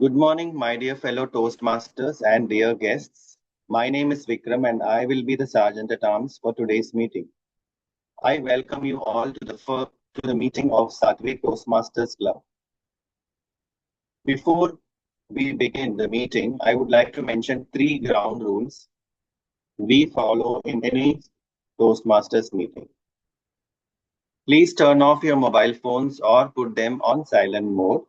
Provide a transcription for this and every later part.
Good morning, my dear fellow Toastmasters and dear guests. My name is Vikram and I will be the Sergeant at Arms for today's meeting. I welcome you all to the meeting of Sattvic Toastmasters Club. Before we begin the meeting, I would like to mention 3 ground rules we follow in any Toastmasters meeting. Please turn off your mobile phones or put them on silent mode.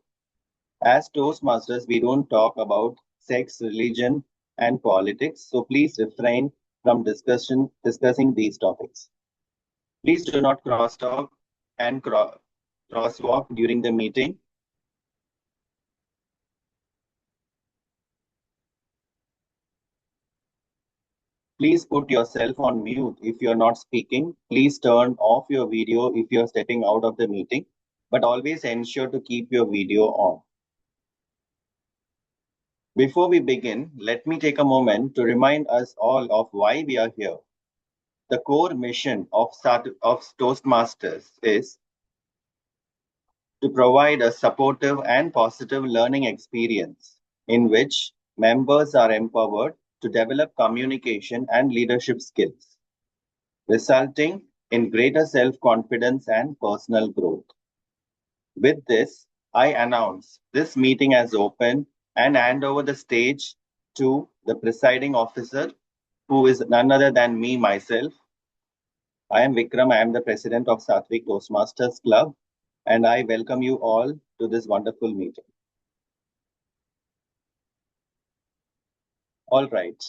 As Toastmasters, we don't talk about sex, religion, and politics, so please refrain from discussing these topics. Please do not crosstalk and crosswalk during the meeting. Please put yourself on mute if you're not speaking. Please turn off your video if you're stepping out of the meeting, but always ensure to keep your video on. Before we begin, let me take a moment to remind us all of why we are here. The core mission of Toastmasters is to provide a supportive and positive learning experience in which members are empowered to develop communication and leadership skills, resulting in greater self-confidence and personal growth. With this, I announce this meeting as open and hand over the stage to the presiding officer, who is none other than me myself. I am Vikram. I am the president of Sattvic Toastmasters Club, and I welcome you all to this wonderful meeting. All right.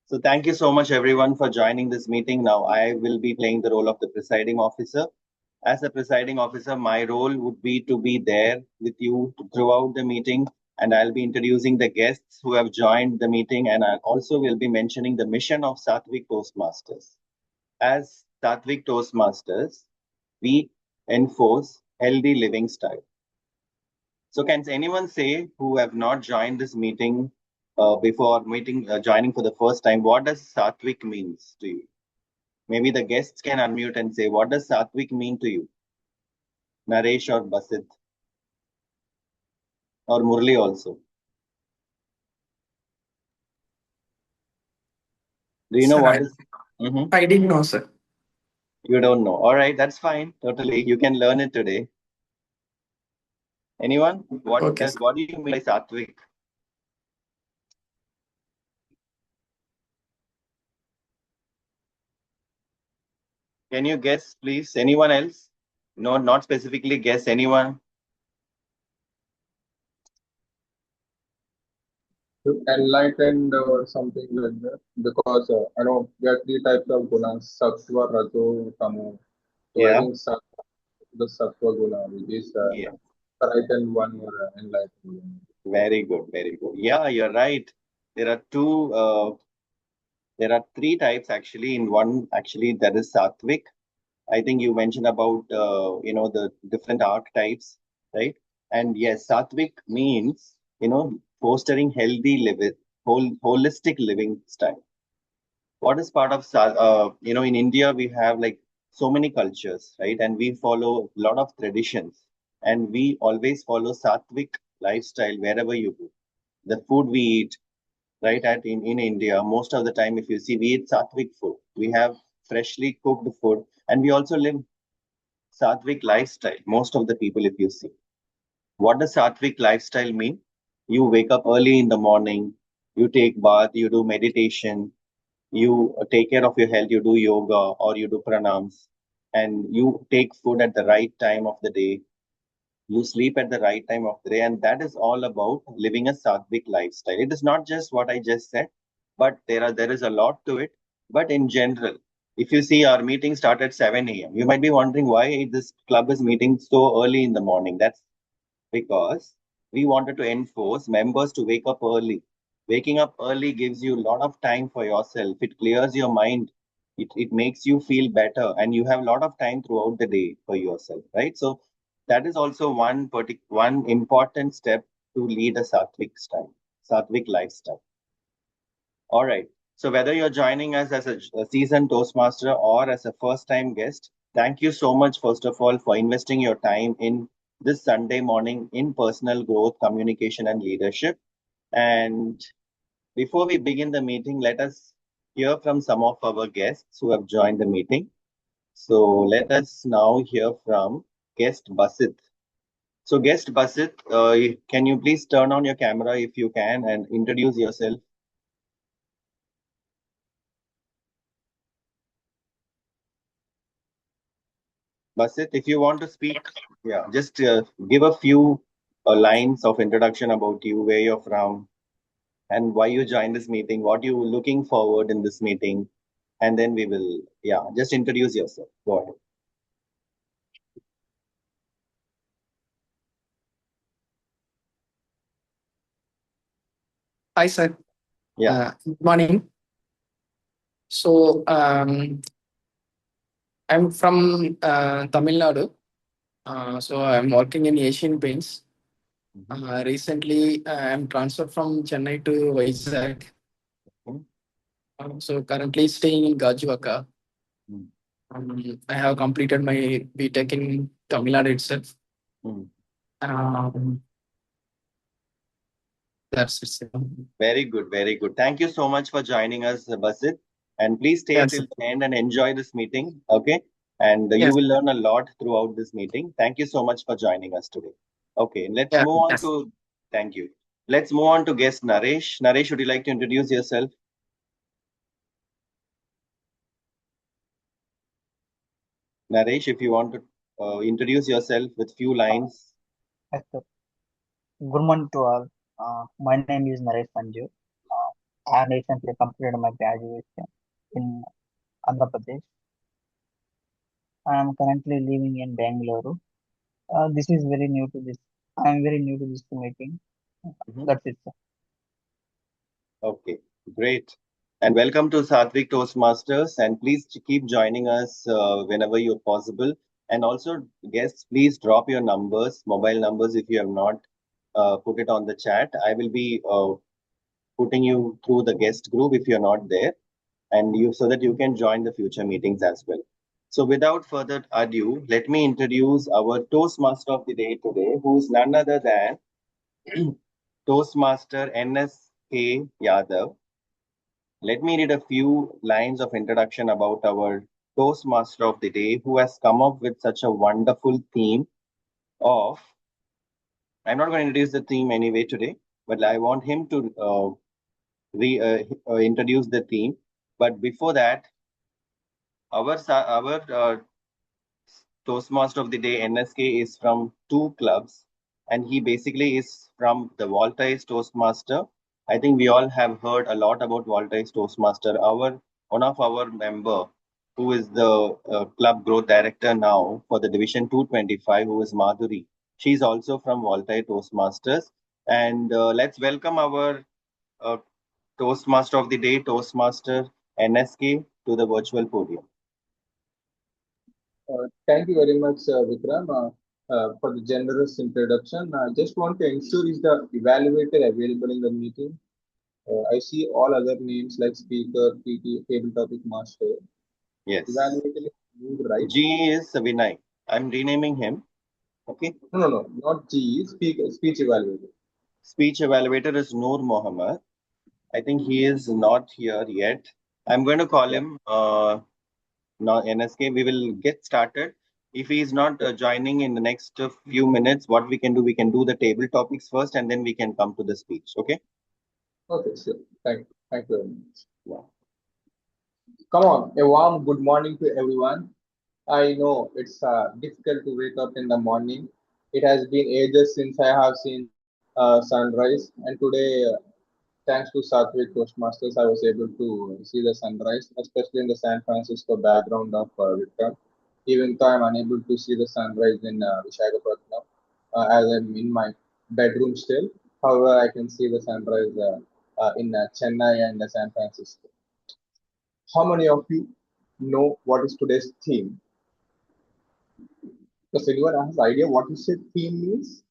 So thank you so much, everyone, for joining this meeting. Now, I will be playing the role of the presiding officer. As a presiding officer, my role would be to be there with you throughout the meeting, and I'll be introducing the guests who have joined the meeting, and I also will be mentioning the mission of Sattvic Toastmasters. As Sattvic Toastmasters, we enforce healthy living style. So can anyone say who have not joined this meeting before joining for the first time, what does Sattvic means to you? Maybe the guests can unmute and say, what does Sattvic mean to you? Naresh or Basit or Murli also. Do you know Sir, what is? Mhm. I didn't know, sir. You don't know. All right, that's fine. Totally. You can learn it today. Anyone? Okay, sir. What do you mean by Sattvic? Can you guess, please? Anyone else? No, not specifically guess. Anyone? Enlightened or something like that. Because I know there are 3 types of gunas: sattva, rajo, tamo. So I Yeah. think the sattva guna, which is Yeah. enlightened one or enlightened one. Very good. Very good. Yeah, you're right. There are two. There are 3 types actually. In one, actually, that is Sattvic. I think you mentioned about the different archetypes, right? And yes, Sattvic means fostering healthy living, holistic living style. What is part of in India we have like so many cultures, right? And we follow a lot of traditions, and we always follow Sattvic lifestyle wherever you go. The food we eat, right? In India, most of the time, if you see, we eat Sattvic food. We have freshly cooked food, and we also live Sattvic lifestyle. Most of the people, if you see, what does Sattvic lifestyle mean? You wake up early in the morning, you take bath, you do meditation, you take care of your health, you do yoga or you do pranams, and you take food at the right time of the day. You sleep at the right time of the day, and that is all about living a Sattvic lifestyle. It is not just what I just said, but there is a lot to it. But in general, if you see our meeting start at 7 a.m., you might be wondering why this club is meeting so early in the morning. That's because we wanted to enforce members to wake up early. Waking up early gives you a lot of time for yourself. It clears your mind. It makes you feel better, and you have a lot of time throughout the day for yourself, right? So that is also one important step to lead a Sattvic lifestyle. All right. So whether you're joining us as a seasoned Toastmaster or as a first-time guest, thank you so much, first of all, for investing your time in this Sunday morning in personal growth, communication, and leadership. And before we begin the meeting, let us hear from some of our guests who have joined the meeting. So let us now hear from guest Basit. So guest Basit, can you please turn on your camera if you can and introduce yourself? Basit, if you want to speak, yeah, just give a few lines of introduction about you, where you're from, and why you joined this meeting, what you looking forward in this meeting, and then we will, yeah, just introduce yourself. Go ahead. Hi, sir. Yeah. Good morning. So, I'm from Tamil Nadu. So, I'm working in Asian Paints. Recently, I'm transferred from Chennai to Vizag. Mhm. So, currently staying in Gajuwaka. Mm. I have completed my BTech in Tamil Nadu itself. Mm. Um, that's it, sir. Very good, very good. Thank you so much for joining us, Basit. And please stay Yes, till sir. the end and enjoy this meeting. Okay. And you Yes, will learn a lot throughout this meeting. Thank you so much for joining us today. Okay, let's yeah, move on yes. to, thank you. Let's move on to guest Naresh. Naresh, would you like to introduce yourself? Naresh, if you want to introduce yourself with few lines. Yes, sir. Good morning to all. My name is Naresh Sanju. I recently completed my graduation in Andhra Pradesh. I am currently living in Bangalore. This is very new to this. I am very new to this meeting. Mhm. That's it, sir. Okay, great. And welcome to Sattvic Toastmasters. And please keep joining us whenever you're possible. And also, guests, please drop your numbers, mobile numbers, if you have not put it on the chat. I will be putting you through the guest group if you're not there, and you so that you can join the future meetings as well. So, without further ado, let me introduce our Toastmaster of the day today, who's none other than Toastmaster NSK Yadav. Let me read a few lines of introduction about our Toastmaster of the day, who has come up with such a wonderful theme of. I'm not going to introduce the theme anyway today, but I want him to introduce the theme. But before that, our Toastmaster of the day, NSK, is from two clubs, and he basically is from the Voltaire's Toastmaster. I think we all have heard a lot about Voltaire's Toastmaster. Our one of our member, who is the club growth director now for the Division 225, who is Madhuri. She's also from Voltaire Toastmasters. And let's welcome our uh, Toastmaster of the day, Toastmaster NSK, to the virtual podium. Thank you very much, Vikram, for the generous introduction. I just want to ensure is the evaluator available in the meeting. I see all other names like speaker, PT, table topic master. Yes. Evaluator is moved right. G is Vinay. I'm renaming him. Okay. No, not G. Speech evaluator. Speech evaluator is Noor Mohammed. I think he is not here yet. I'm going to call Yeah. him now NSK. We will get started. If he is not joining in the next few minutes, what we can do the table topics first, and then we can come to the speech. Okay. Okay, sure. Thank you very much. Yeah. Come on, a warm good morning to everyone. I know it's difficult to wake up in the morning. It has been ages since I have seen sunrise, and today, thanks to Sattvic Toastmasters, I was able to see the sunrise, especially in the San Francisco background of Vikram. Even though I'm unable to see the sunrise in Visakhapatnam, as I'm in my bedroom still. However, I can see the sunrise in Chennai and San Francisco. How many of you know what is today's theme? Does anyone has idea what is the theme means?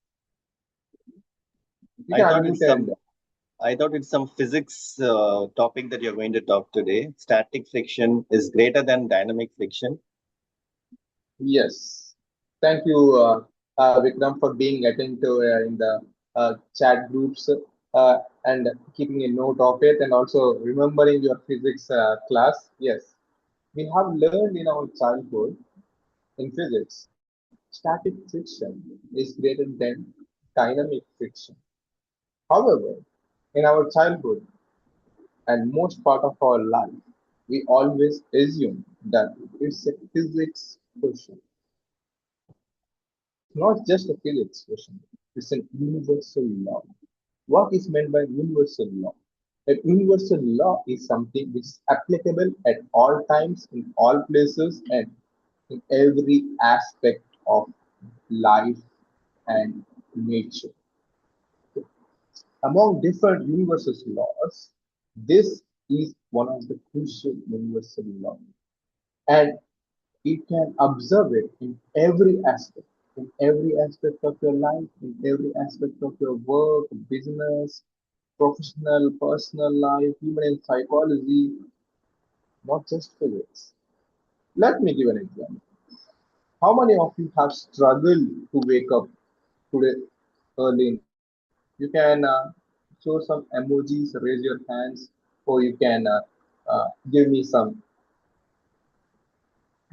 You I can thought unmute it's and some. I thought it's some physics topic that you're going to talk today. Static friction is greater than dynamic friction. yes. Thank you. Vikram, for being attentive in the chat groups and keeping a note of it, and also remembering your physics class. Yes, we have learned in our childhood in physics, static friction is greater than dynamic friction. However, in our childhood and most part of our life, we always assume that it's a physics question. It's not just a physics question, it's an universal law. What is meant by universal law? A universal law is something which is applicable at all times, in all places, and in every aspect of life and nature. Among different universal laws, this is one of the crucial universal laws. And you can observe it in every aspect of your life, in every aspect of your work, business, professional, personal life, even in psychology, not just physics. Let me give an example. How many of you have struggled to wake up today early in the morning? You can show some emojis, raise your hands, or you can give me some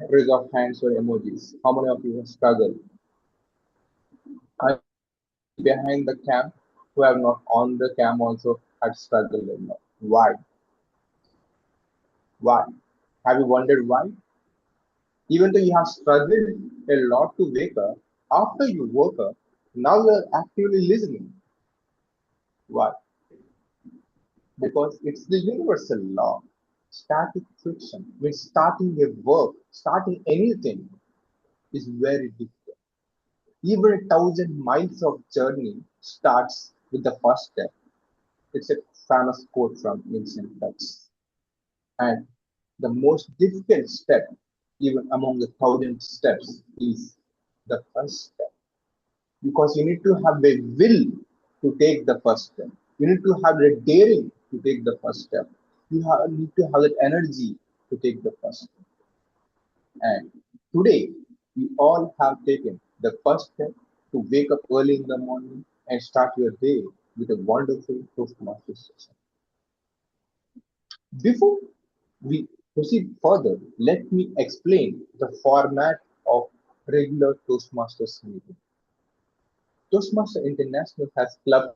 raise of hands or emojis. How many of you have struggled? I know many behind the cam who have not on the cam also had struggled a lot. Why? Why? Have you wondered why? Even though you have struggled a lot to wake up, after you woke up, now you are actively listening. Why? Because it's the universal law. Static friction, when starting a work, starting anything is very difficult. Even 1,000 miles of journey starts with the first step. It's a famous quote from ancient texts. And the most difficult step, even among the 1,000 steps, is the first step. Because you need to have a will to take the first step. You need to have the daring to take the first step. Need to have that energy to take the first step. And today, we all have taken the first step to wake up early in the morning and start your day with a wonderful Toastmaster session. Before we proceed further, let me explain the format of regular Toastmasters meeting. Toastmaster International has clubs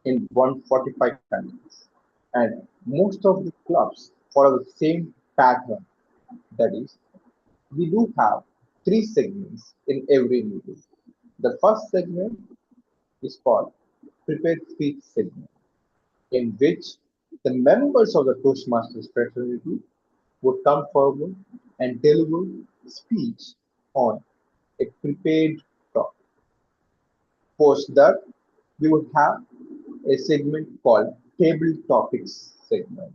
in 145 countries, and most of the clubs follow the same pattern. That is, we do have three segments in every meeting. The first segment is called prepared speech segment, in which the members of the Toastmasters fraternity would come forward and deliver speech on a prepared topic. Post that, we would have a segment called table topics segment,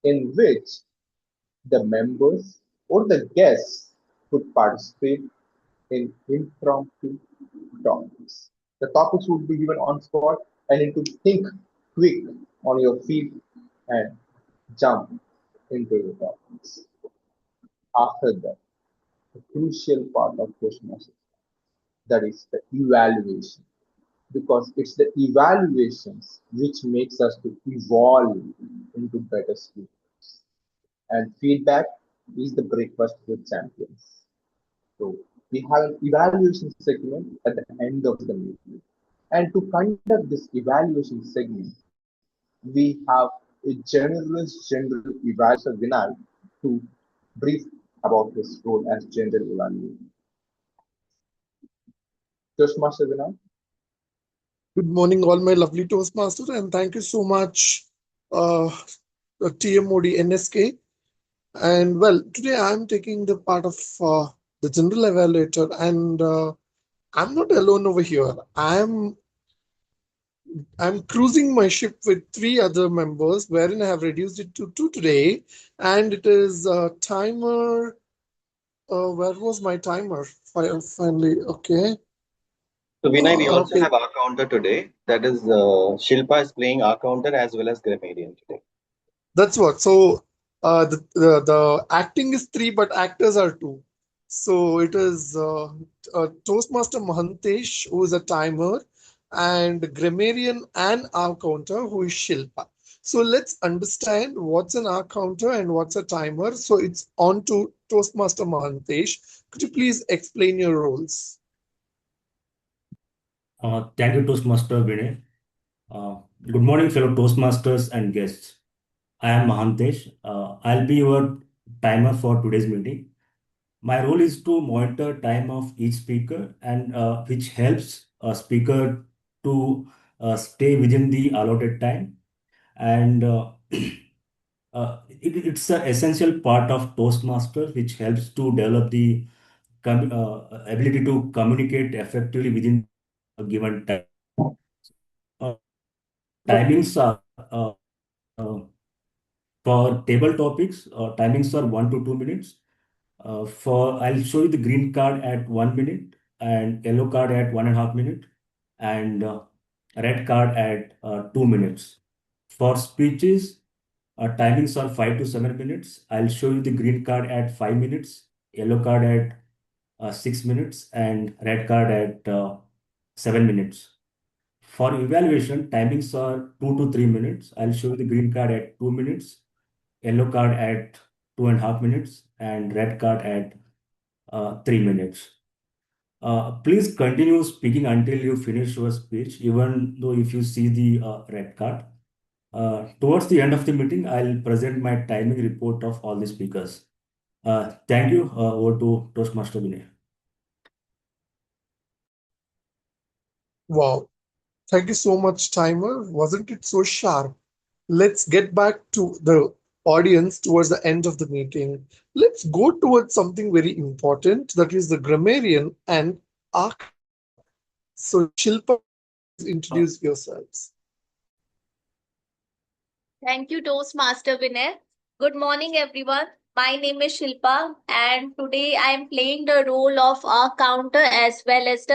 in which the members or the guests could participate in impromptu topics. The topics would be given on spot and you need to think quick on your feet and jump into the topics. After that, the crucial part of Toastmasters, that is the evaluation. Because it's the evaluations which makes us to evolve into better speakers. And feedback is the breakfast with champions. So we have an evaluation segment at the end of the meeting. And to conduct this evaluation segment, we have a generous general evaluator Vinay to brief about his role as general evaluator. Toastmaster Vinay. Good morning, all my lovely Toastmasters, and thank you so much, uh, TMOD NSK. And well, today I'm taking the part of the general evaluator, and I'm not alone over here. I'm cruising my ship with three other members, wherein I have reduced it to two today, and it is timer. Where was my timer? Finally, okay. So Vinay, we also Okay, have our counter today. That is, Shilpa is playing our counter as well as Grammarian today. that's what. So the acting is three, but actors are two. So it is Toastmaster Mahantesh, who is a timer, and grammarian and R counter, who is Shilpa. So let's understand what's an R counter and what's a timer. So it's on to Toastmaster Mahantesh. Could you please explain your roles? Thank you, Toastmaster Vinay. Good morning, fellow Toastmasters and guests. I am Mahantesh. I'll be your timer for today's meeting. My role is to monitor time of each speaker and which helps a speaker to stay within the allotted time. And it's an essential part of Toastmaster, which helps to develop the ability to communicate effectively within a given time. Uh, Timings are uh, for table topics, timings are 1 to 2 minutes. For I'll show you the green card at 1 minute and yellow card at 1.5 minute and red card at 2 minutes. For speeches, timings are 5 to 7 minutes. I'll show you the green card at 5 minutes, yellow card at 6 minutes, and red card at 7 minutes. For evaluation, timings are 2 to 3 minutes. I'll show you the green card at 2 minutes, yellow card at 2.5 minutes, and red card at 3 minutes. Please continue speaking until you finish your speech, even though if you see the red card. Towards the end of the meeting, I'll present my timing report of all the speakers. Thank you. Over to Toastmaster Vinay. Wow. Thank you so much, timer. Wasn't it so sharp? Let's get back to the audience towards the end of the meeting. Let's go towards something very important, that is the grammarian and our counter. So, Shilpa, could you please introduce yourselves? Thank you, Toastmaster Vinay. Good morning, everyone. My name is Shilpa, and today I am playing the role of a counter as well as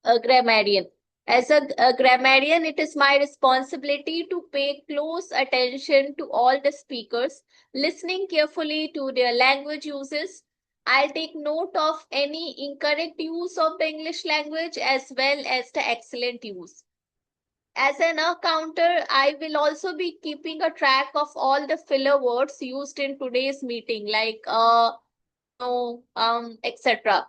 a grammarian. As a grammarian, it is my responsibility to pay close attention to all the speakers, listening carefully to their language uses. I'll take note of any incorrect use of the English language as well as the excellent use. As an accounter, I will also be keeping a track of all the filler words used in today's meeting, like no, etc.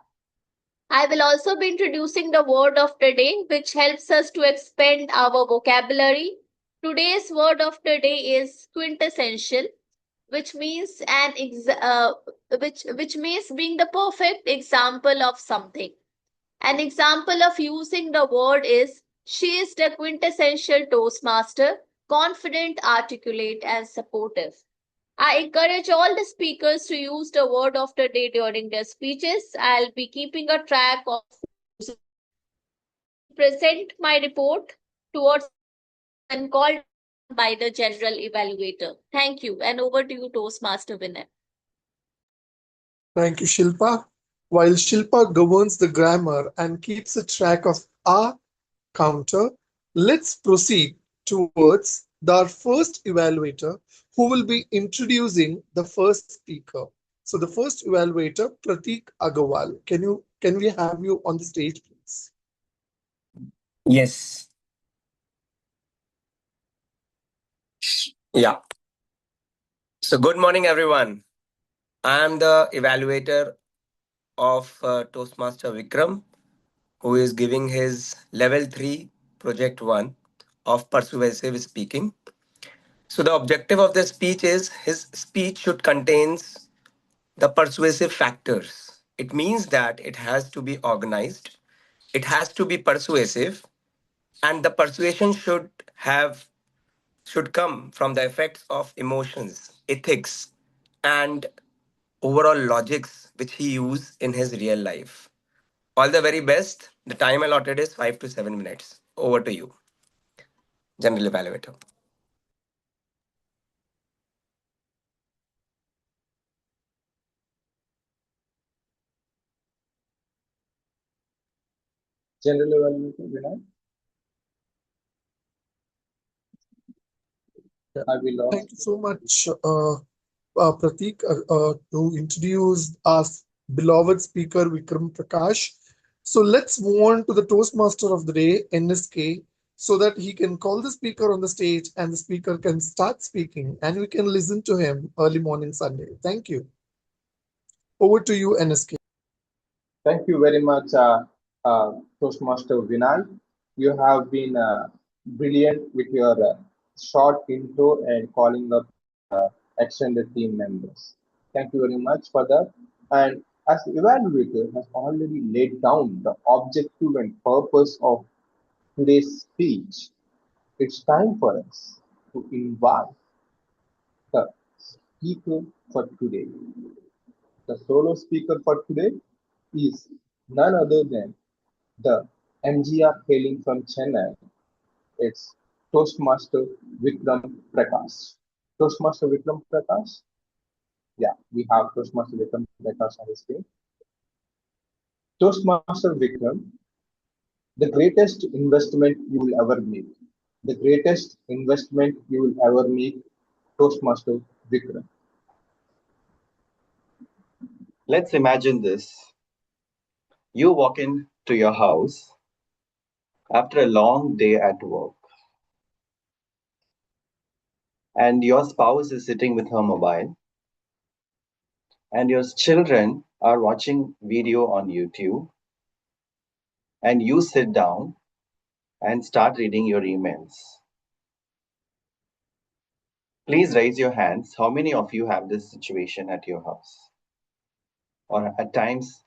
I will also be introducing the word of the day, which helps us to expand our vocabulary. Today's word of the day is quintessential, which means which means being the perfect example of something. An example of using the word is she is the quintessential Toastmaster, confident, articulate, and supportive. I encourage all the speakers to use the word of the day during their speeches. I'll be keeping a track of present my report towards and called by the general evaluator. Thank you, and over to you, Toastmaster Vinay. Thank you, Shilpa. While Shilpa governs the grammar and keeps a track of our counter, let's proceed towards our first evaluator who will be introducing the first speaker. So the first evaluator, Pratik Agarwal. Can we have you on the stage, please? Yes. Yeah. So, good morning, everyone. I am the evaluator of Toastmaster Vikram, who is giving his level 3 project 1 of persuasive speaking. So, the objective of the speech is his speech should contains the persuasive factors. It means that it has to be organized, it has to be persuasive, and the persuasion should come from the effects of emotions, ethics, and overall logics which he used in his real life. All the very best. The time allotted is 5 to 7 minutes. Over to you, General Evaluator. General evaluation, Vinay. Are we lost? Thank you so much, Pratik, to introduce us beloved speaker Vikram Prakash. So let's move on to the Toastmaster of the day, NSK, so that he can call the speaker on the stage and the speaker can start speaking and we can listen to him early morning Sunday. Thank you. Over to you, NSK. Thank you very much, Toastmaster Vinay. You have been brilliant with your short intro and calling up extended team members. Thank you very much for that. And as the evaluator has already laid down the objective and purpose of today's speech, it's time for us to invite the speaker for today. The solo speaker for today is none other than the MGR hailing from Chennai. It's Toastmaster Vikram Prakash. Toastmaster Vikram Prakash? Yeah, we have Toastmaster Vikram Prakash on the stage. Toastmaster Vikram, the greatest investment you will ever make. The greatest investment you will ever make, Toastmaster Vikram. Let's imagine this. You walk into your house after a long day at work, and your spouse is sitting with her mobile, and your children are watching video on YouTube, and you sit down and start reading your emails. Please raise your hands. How many of you have this situation at your house? Or at times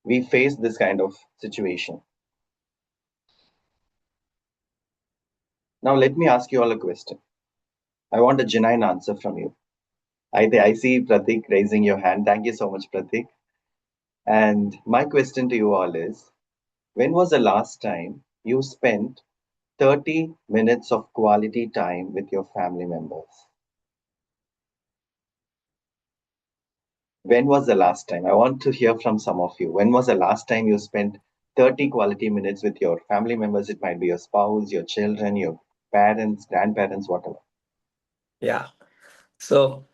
we face this kind of situation. Now let me ask you all a question. I want a genuine answer from you. I see Pratik raising your hand. Thank you so much, Pratik. And my question to you all is, when was the last time you spent 30 minutes of quality time with your family members? When was the last time? I want to hear from some of you. When was the last time you spent 30 quality minutes with your family members? It might be your spouse, your children, your parents, grandparents, whatever. Yeah. So,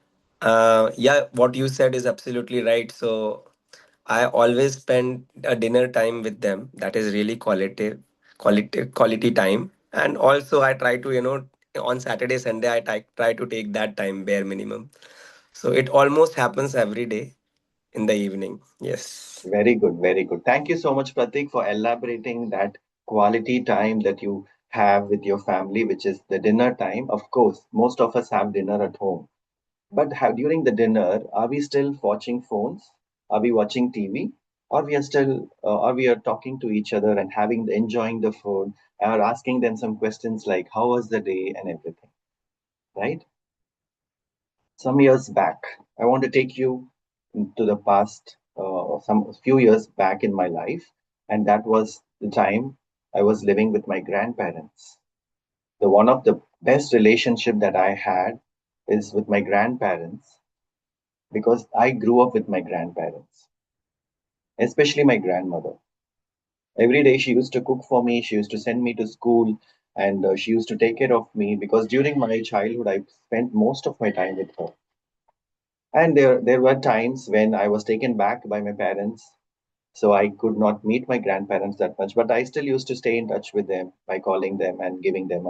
yeah, what you said is absolutely right. So, I always spend a dinner time with them. That is really quality time. And also, I try to, on Saturday, Sunday, try to take that time bare minimum. So it almost happens every day in the evening. Yes. Very good, very good. Thank you so much, Pratik, for elaborating that quality time that you have with your family, which is the dinner time. Of course, most of us have dinner at home. But during the dinner, are we still watching phones? Are we watching TV? Or we are still, or we are talking to each other and enjoying the food, or asking them some questions like, how was the day and everything, right? Some years back, I want to take you to the past, some few years back in my life, and that was the time I was living with my grandparents. The one of the best relationship that I had is with my grandparents because I grew up with my grandparents, especially my grandmother. Every day she used to cook for me, she used to send me to school, and she used to take care of me because during my childhood I spent most of my time with her. And there were times when I was taken back by my parents, so I could not meet my grandparents that much. But I still used to stay in touch with them by calling them and giving them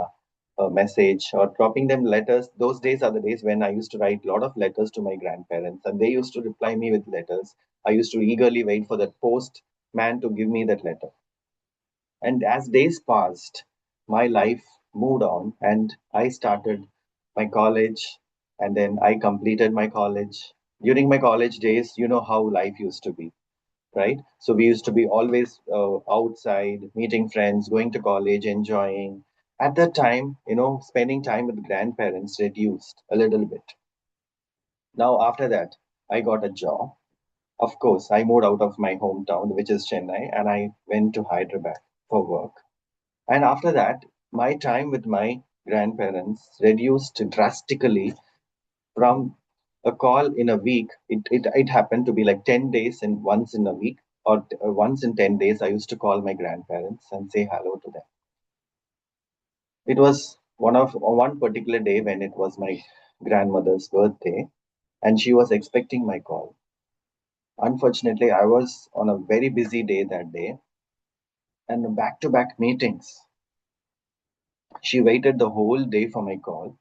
a message or dropping them letters. Those days are the days when I used to write a lot of letters to my grandparents, and they used to reply me with letters. I used to eagerly wait for that post man to give me that letter. And as days passed, my life moved on, and I started my college, and then I completed my college. During my college days, you know how life used to be, right? So we used to be always outside, meeting friends, going to college, enjoying. At that time, spending time with grandparents reduced a little bit. Now, after that, I got a job. Of course, I moved out of my hometown, which is Chennai, and I went to Hyderabad for work. And after that, my time with my grandparents reduced drastically from a call in a week. It happened to be like 10 days and once in a week, or once in 10 days, I used to call my grandparents and say hello to them. It was one particular day when it was my grandmother's birthday, and she was expecting my call. Unfortunately, I was on a very busy day that day and back to back meetings. She waited the whole day for my call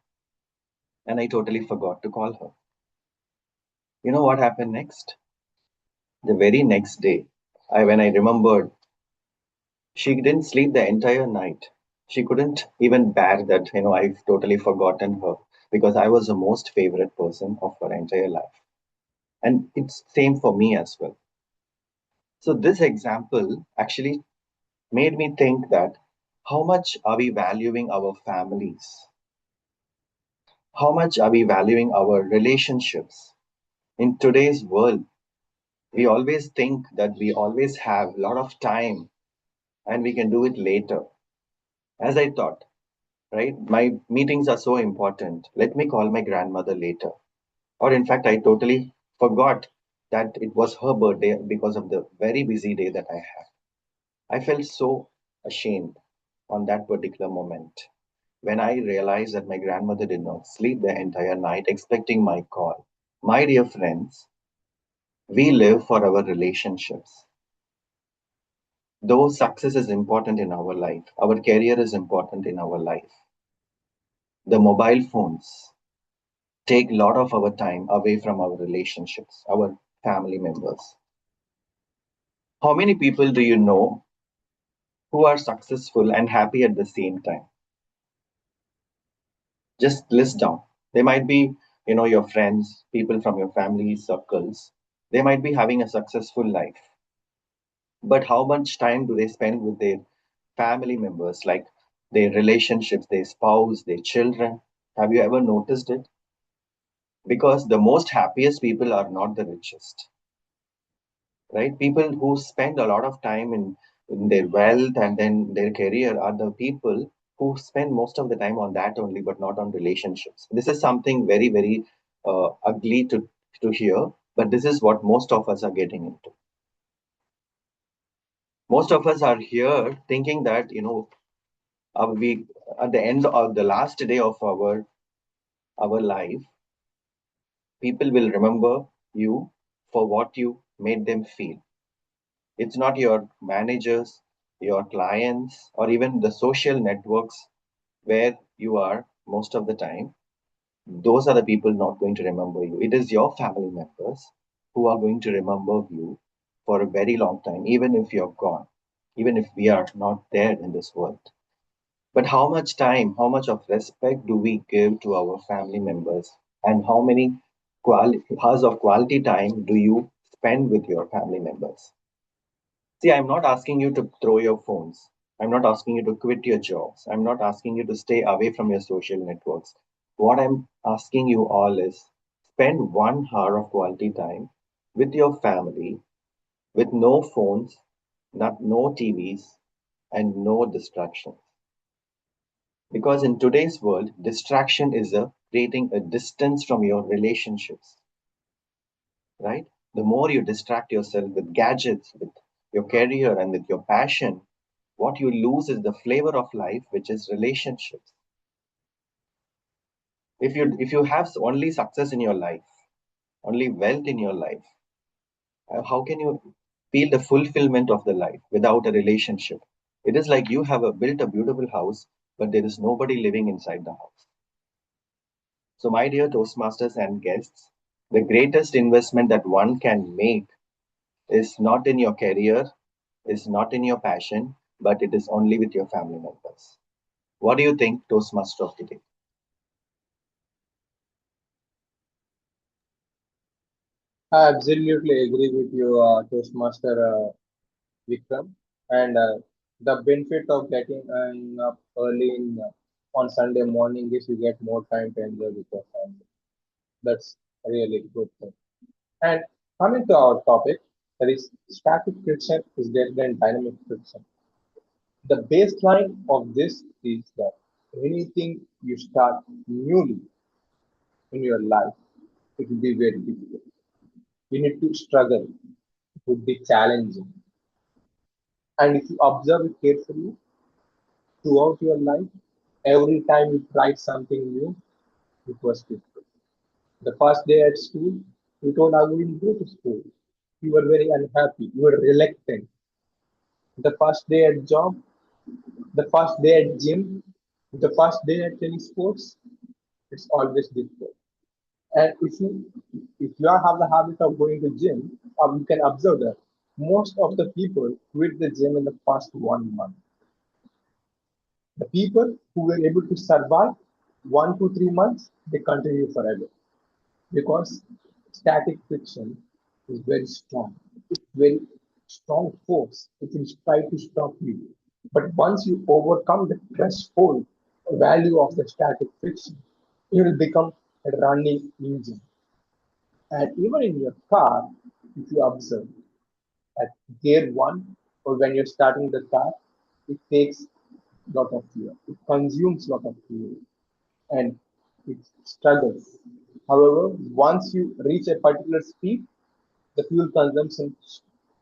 and I totally forgot to call her. You know what happened next? The very next day, when I remembered, she didn't sleep the entire night. She couldn't even bear that, I've totally forgotten her because I was the most favorite person of her entire life. And it's same for me as well. So this example actually made me think that how much are we valuing our families? How much are we valuing our relationships? In today's world, we always think that we always have a lot of time and we can do it later. As I thought, right, my meetings are so important. Let me call my grandmother later. Or, in fact, I totally forgot that it was her birthday because of the very busy day that I had. I felt so ashamed on that particular moment when I realized that my grandmother did not sleep the entire night expecting my call. My dear friends, we live for our relationships. Though success is important in our life, our career is important in our life. The mobile phones take a lot of our time away from our relationships, our family members. How many people do you know who are successful and happy at the same time? Just list down. They might be, your friends, people from your family circles. They might be having a successful life. But how much time do they spend with their family members, like their relationships, their spouse, their children? Have you ever noticed it? Because the most happiest people are not the richest, right? People who spend a lot of time in their wealth and then their career are the people who spend most of the time on that only, but not on relationships. This is something very, very ugly to hear, but this is what most of us are getting into. Most of us are here thinking that, we at the end of the last day of our life, people will remember you for what you made them feel. It's not your managers, your clients, or even the social networks where you are most of the time. Those are the people not going to remember you. It is your family members who are going to remember you for a very long time, even if you're gone, even if we are not there in this world. But how much time, how much of respect do we give to our family members? And how many hours of quality time do you spend with your family members? See, I'm not asking you to throw your phones. I'm not asking you to quit your jobs. I'm not asking you to stay away from your social networks. What I'm asking you all is spend 1 hour of quality time with your family, with no phones, no TVs, and no distractions. Because in today's world, distraction is creating a distance from your relationships, right? The more you distract yourself with gadgets, with your career, and with your passion, what you lose is the flavor of life, which is relationships. If you have only success in your life, only wealth in your life, how can you feel the fulfillment of the life without a relationship? It is like you have built a beautiful house, but there is nobody living inside the house. So, my dear Toastmasters and guests, the greatest investment that one can make is not in your career, is not in your passion, but it is only with your family members. What do you think, Toastmaster of today? I absolutely agree with you, Toastmaster Vikram. And the benefit of getting up early on Sunday morning is you get more time to enjoy with your family. That's really good thing. And coming to our topic, that is static friction is greater than dynamic friction. The baseline of this is that anything you start newly in your life, it will be very difficult. You need to struggle. It would be challenging. And if you observe it carefully throughout your life, every time you tried something new, it was difficult. The first day at school, you told I wouldn't go to school. You were very unhappy. You were reluctant. The first day at job, the first day at gym, the first day at tennis sports, it's always difficult. And if you have the habit of going to gym, you can observe that most of the people quit the gym in the first 1 month. The people who were able to survive 1 to 3 months, they continue forever because static friction is very strong. It's very strong force. It will try to stop you. But once you overcome the threshold value of the static friction, you will become a running engine. And even in your car, if you observe at gear one or when you're starting the car, it takes a lot of fuel. It consumes a lot of fuel and it struggles. However, once you reach a particular speed, the fuel consumption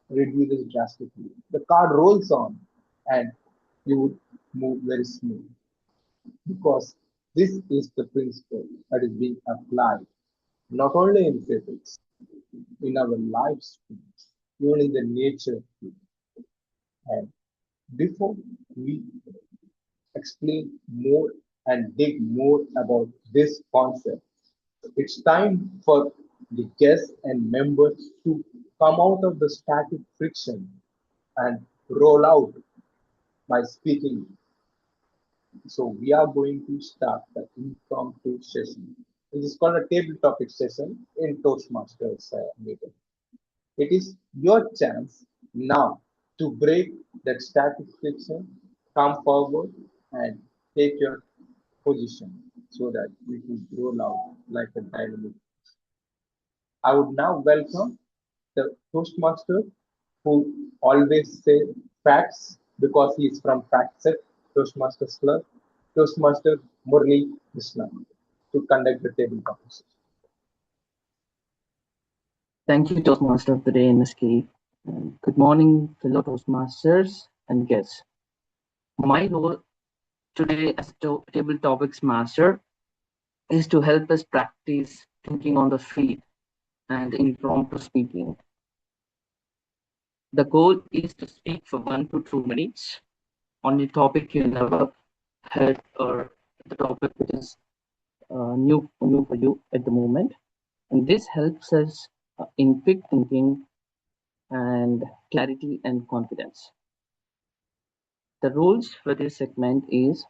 reduces drastically. The car rolls on and you would move very smooth because this is the principle that is being applied not only in physics, in our lives, even in the nature. And before we explain more and dig more about this concept, it's time for the guests and members to come out of the static friction and roll out by speaking. So we are going to start the impromptu session. This is called a table topic session in Toastmasters meeting. It is your chance now to break that static friction, come forward and take your position so that we can roll out like a dynamic. I would now welcome the Toastmaster who always say facts because he is from FactSet Toastmasters Club, Toastmaster Murli Krishna to conduct the table conversation. Thank you, Toastmaster of the Day, MSK. Good morning, fellow Toastmasters and guests. My role today as Table Topics Master is to help us practice thinking on the feet and impromptu speaking. The goal is to speak for 1 to 2 minutes on a topic you never heard or the topic which is new for you at the moment. And this helps us in quick thinking and clarity and confidence. The rules for this segment is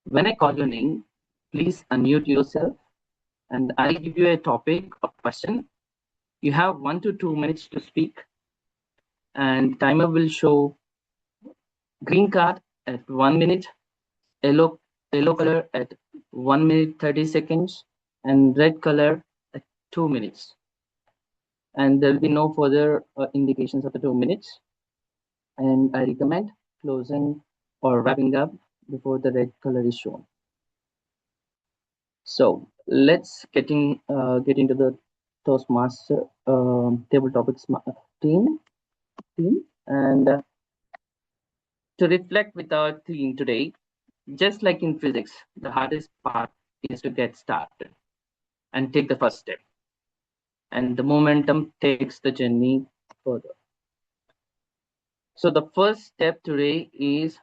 when I call your name, please unmute yourself and I'll give you a topic or question. You have 1 to 2 minutes to speak and timer will show green card at 1 minute, yellow color at 1 minute 30 seconds and red color at 2 minutes. And there will be no further indications of the 2 minutes. And I recommend closing or wrapping up before the red color is shown. So let's get into the Toastmaster table topics team and to reflect with our theme today. Just like in physics, the hardest part is to get started and take the first step, and the momentum takes the journey further. So the first step today is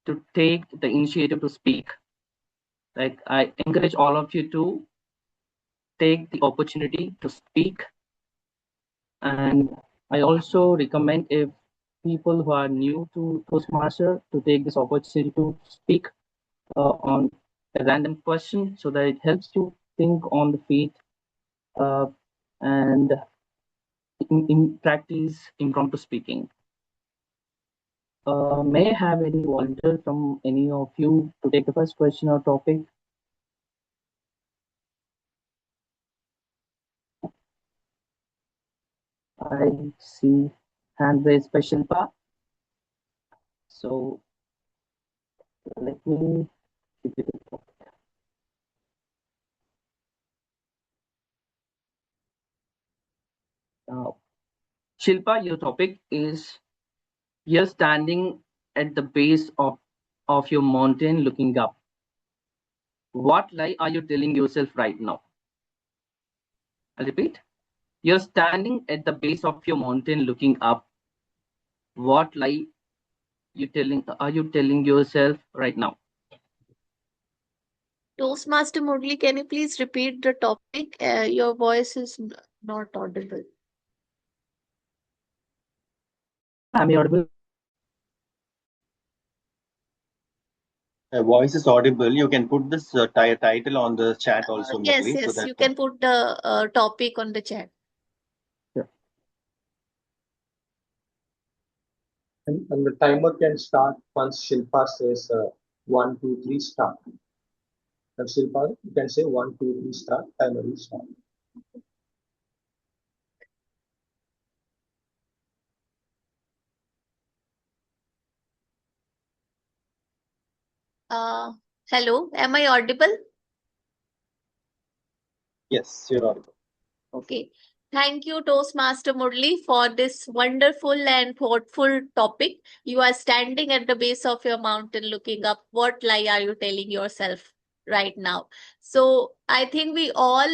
to take the initiative to speak. Like I encourage all of you to take the opportunity to speak, and I also recommend if people who are new to Toastmaster to take this opportunity to speak on a random question so that it helps you think on the feet and in practice impromptu speaking. May I have any volunteer from any of you to take the first question or topic? I see hand raised by Shilpa. So let me give you the topic. Shilpa, your topic is you're standing at the base of your mountain looking up. What lie are you telling yourself right now? I'll repeat. You're standing at the base of your mountain looking up. What lie are you telling yourself right now? Toastmaster Murli, can you please repeat the topic? Your voice is not audible. Am I audible? Voice is audible. You can put this title on the chat also, Yes, Murli, so yes, that you can put the topic on the chat. Sure. And the timer can start once Shilpa says 1, 2, 3, start. And Shilpa, you can say 1, 2, 3, start. Timer will start. Hello, am I audible? yes, you're audible. Okay. Thank you, Toastmaster Murli, for this wonderful and thoughtful topic. You are standing at the base of your mountain looking up. What lie are you telling yourself right now? So I think we all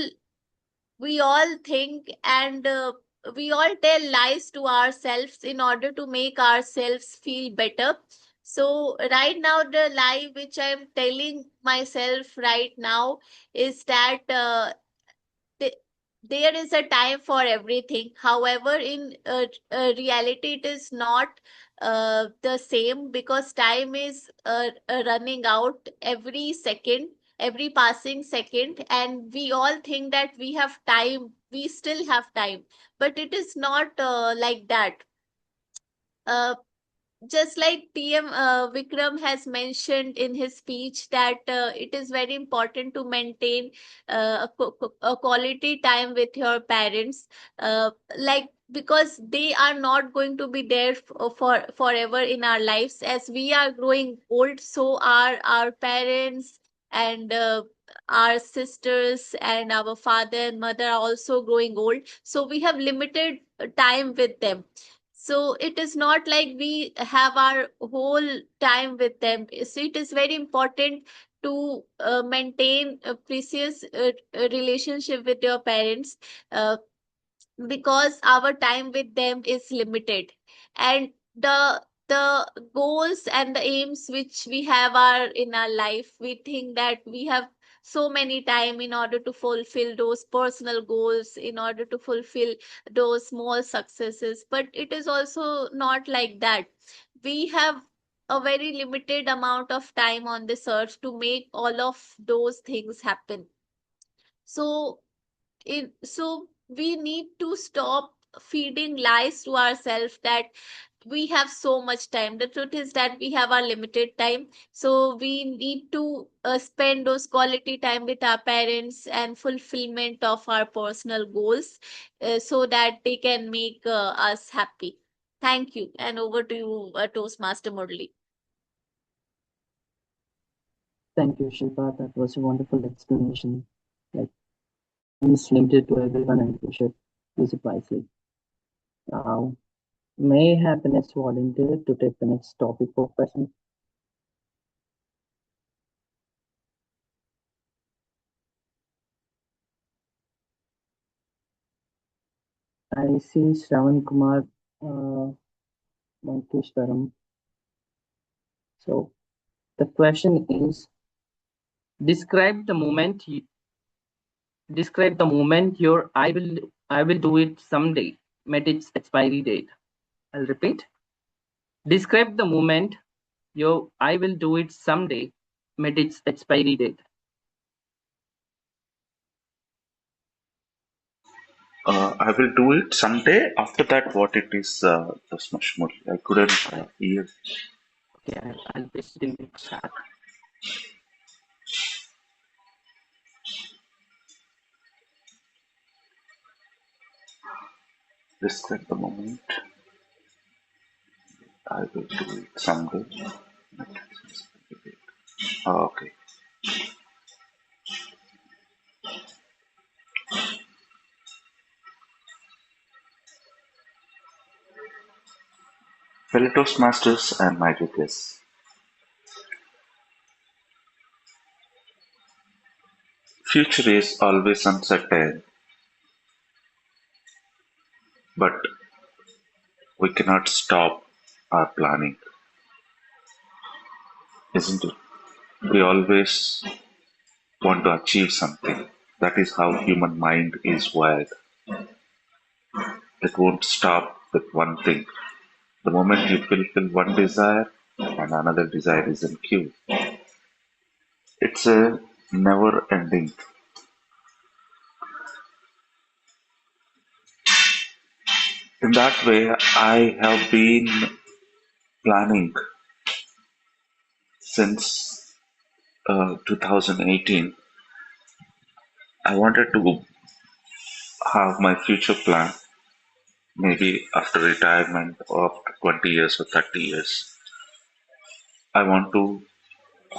think and we all tell lies to ourselves in order to make ourselves feel better. So right now, the lie which I'm telling myself right now is that th- there is a time for everything. However, in reality, it is not the same, because time is running out every second, every passing second, and we all think that we have time, we still have time, but it is not like that. Uh, just like TM Vikram has mentioned in his speech, that it is very important to maintain a quality time with your parents, like, because they are not going to be there for forever in our lives. As we are growing old, so are our parents, and our sisters and our father and mother are also growing old, so we have limited time with them. So it is not like we have our whole time with them. So it is very important to maintain a precious relationship with your parents, uh, because our time with them is limited, and the goals and the aims which we have are in our life, we think that we have so many time in order to fulfill those personal goals, in order to fulfill those small successes, but it is also not like that. We have a very limited amount of time on this earth to make all of those things happen. So so we need to stop feeding lies to ourselves that we have so much time. The truth is that we have our limited time, so we need to spend those quality time with our parents and fulfillment of our personal goals, so that they can make us happy. Thank you, and over to you, Toastmaster Murli. Thank you, Shilpa. That was a wonderful explanation. Like, time is limited to everyone and we should use it wisely. Now, may I have the next volunteer to take the next topic for question? I see Shravan Kumar Mankeshwaram. So the question is, describe the moment your I will do it someday met its expiry date. I'll repeat. Describe the moment your I will do it someday met its expiry date. I will do it someday. After that, what it is, just much more. I couldn't hear. Okay, I'll paste it in the chat. Describe the moment. I will do it someday. Okay. Fellow Toastmasters and my dear guests, future is always uncertain. but we cannot stop our planning, isn't it? We always want to achieve something. That is how human mind is wired. It won't stop with one thing. The moment you fulfill one desire and another desire is in queue, it's a never ending. In that way, I have been planning since 2018. I wanted to have my future plan, maybe after retirement or after 20 years or 30 years. I want to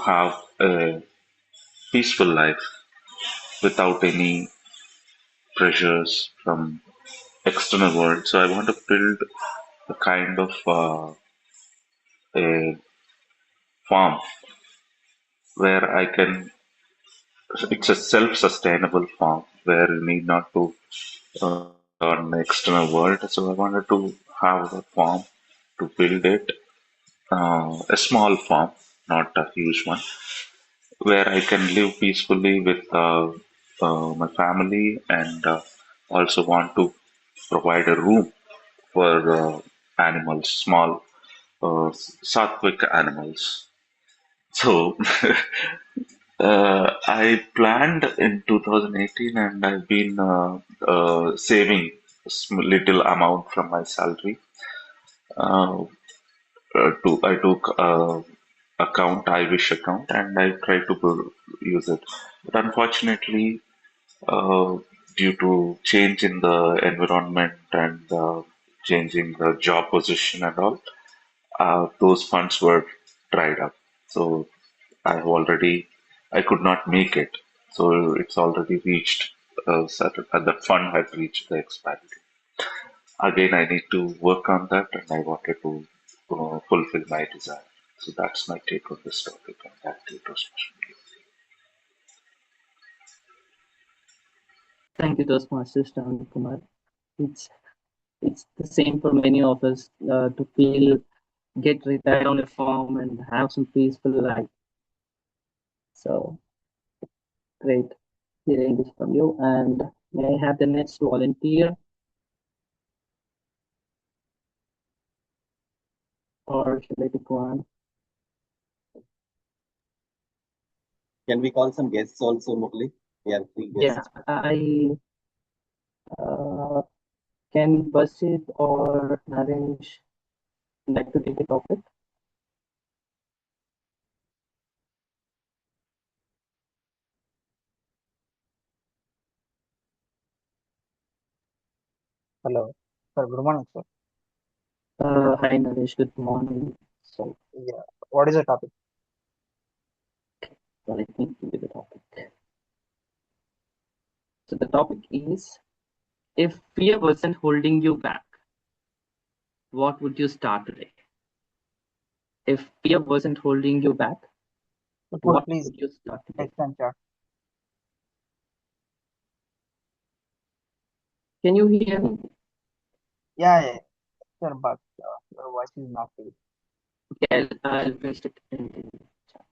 have a peaceful life without any pressures from external world. So I want to build a kind of a farm where I can. It's a self-sustainable farm where you need not to rely on the external world. So I wanted to have a farm to build it, a small farm, not a huge one, where I can live peacefully with my family and also want to provide a room for animals, small Sattvic animals. So I planned in 2018 and I've been saving little amount from my salary. Uh, I took account, iWish account, and I tried to use it. But unfortunately, uh, due to change in the environment and changing the job position and all, those funds were dried up. So I could not make it. So it's already reached, the fund had reached the expiry date. Again, I need to work on that and I wanted to fulfill my desire. So that's my take on this topic and back to you, Toastmaster. Thank you, Toastmaster Shravani Kumar. It's it's the same for many of us to feel get retired on a farm and have some peaceful life. So great hearing this from you. And may I have the next volunteer, or should I take one? Can we call some guests also, Murli? We have three guests. Yeah, I can Basit or Naresh like to take a topic? Hello. Sir, good morning, sir. Hi Naresh, good morning. So Yeah. What is the topic? let me give you the topic. So the topic is, if fear wasn't holding you back, what would you start today? If fear wasn't holding you back, Could what please would you start today? explain, sir? Can you hear me? Yeah, sir, but your voice is not clear. Okay, I'll paste it in the chat.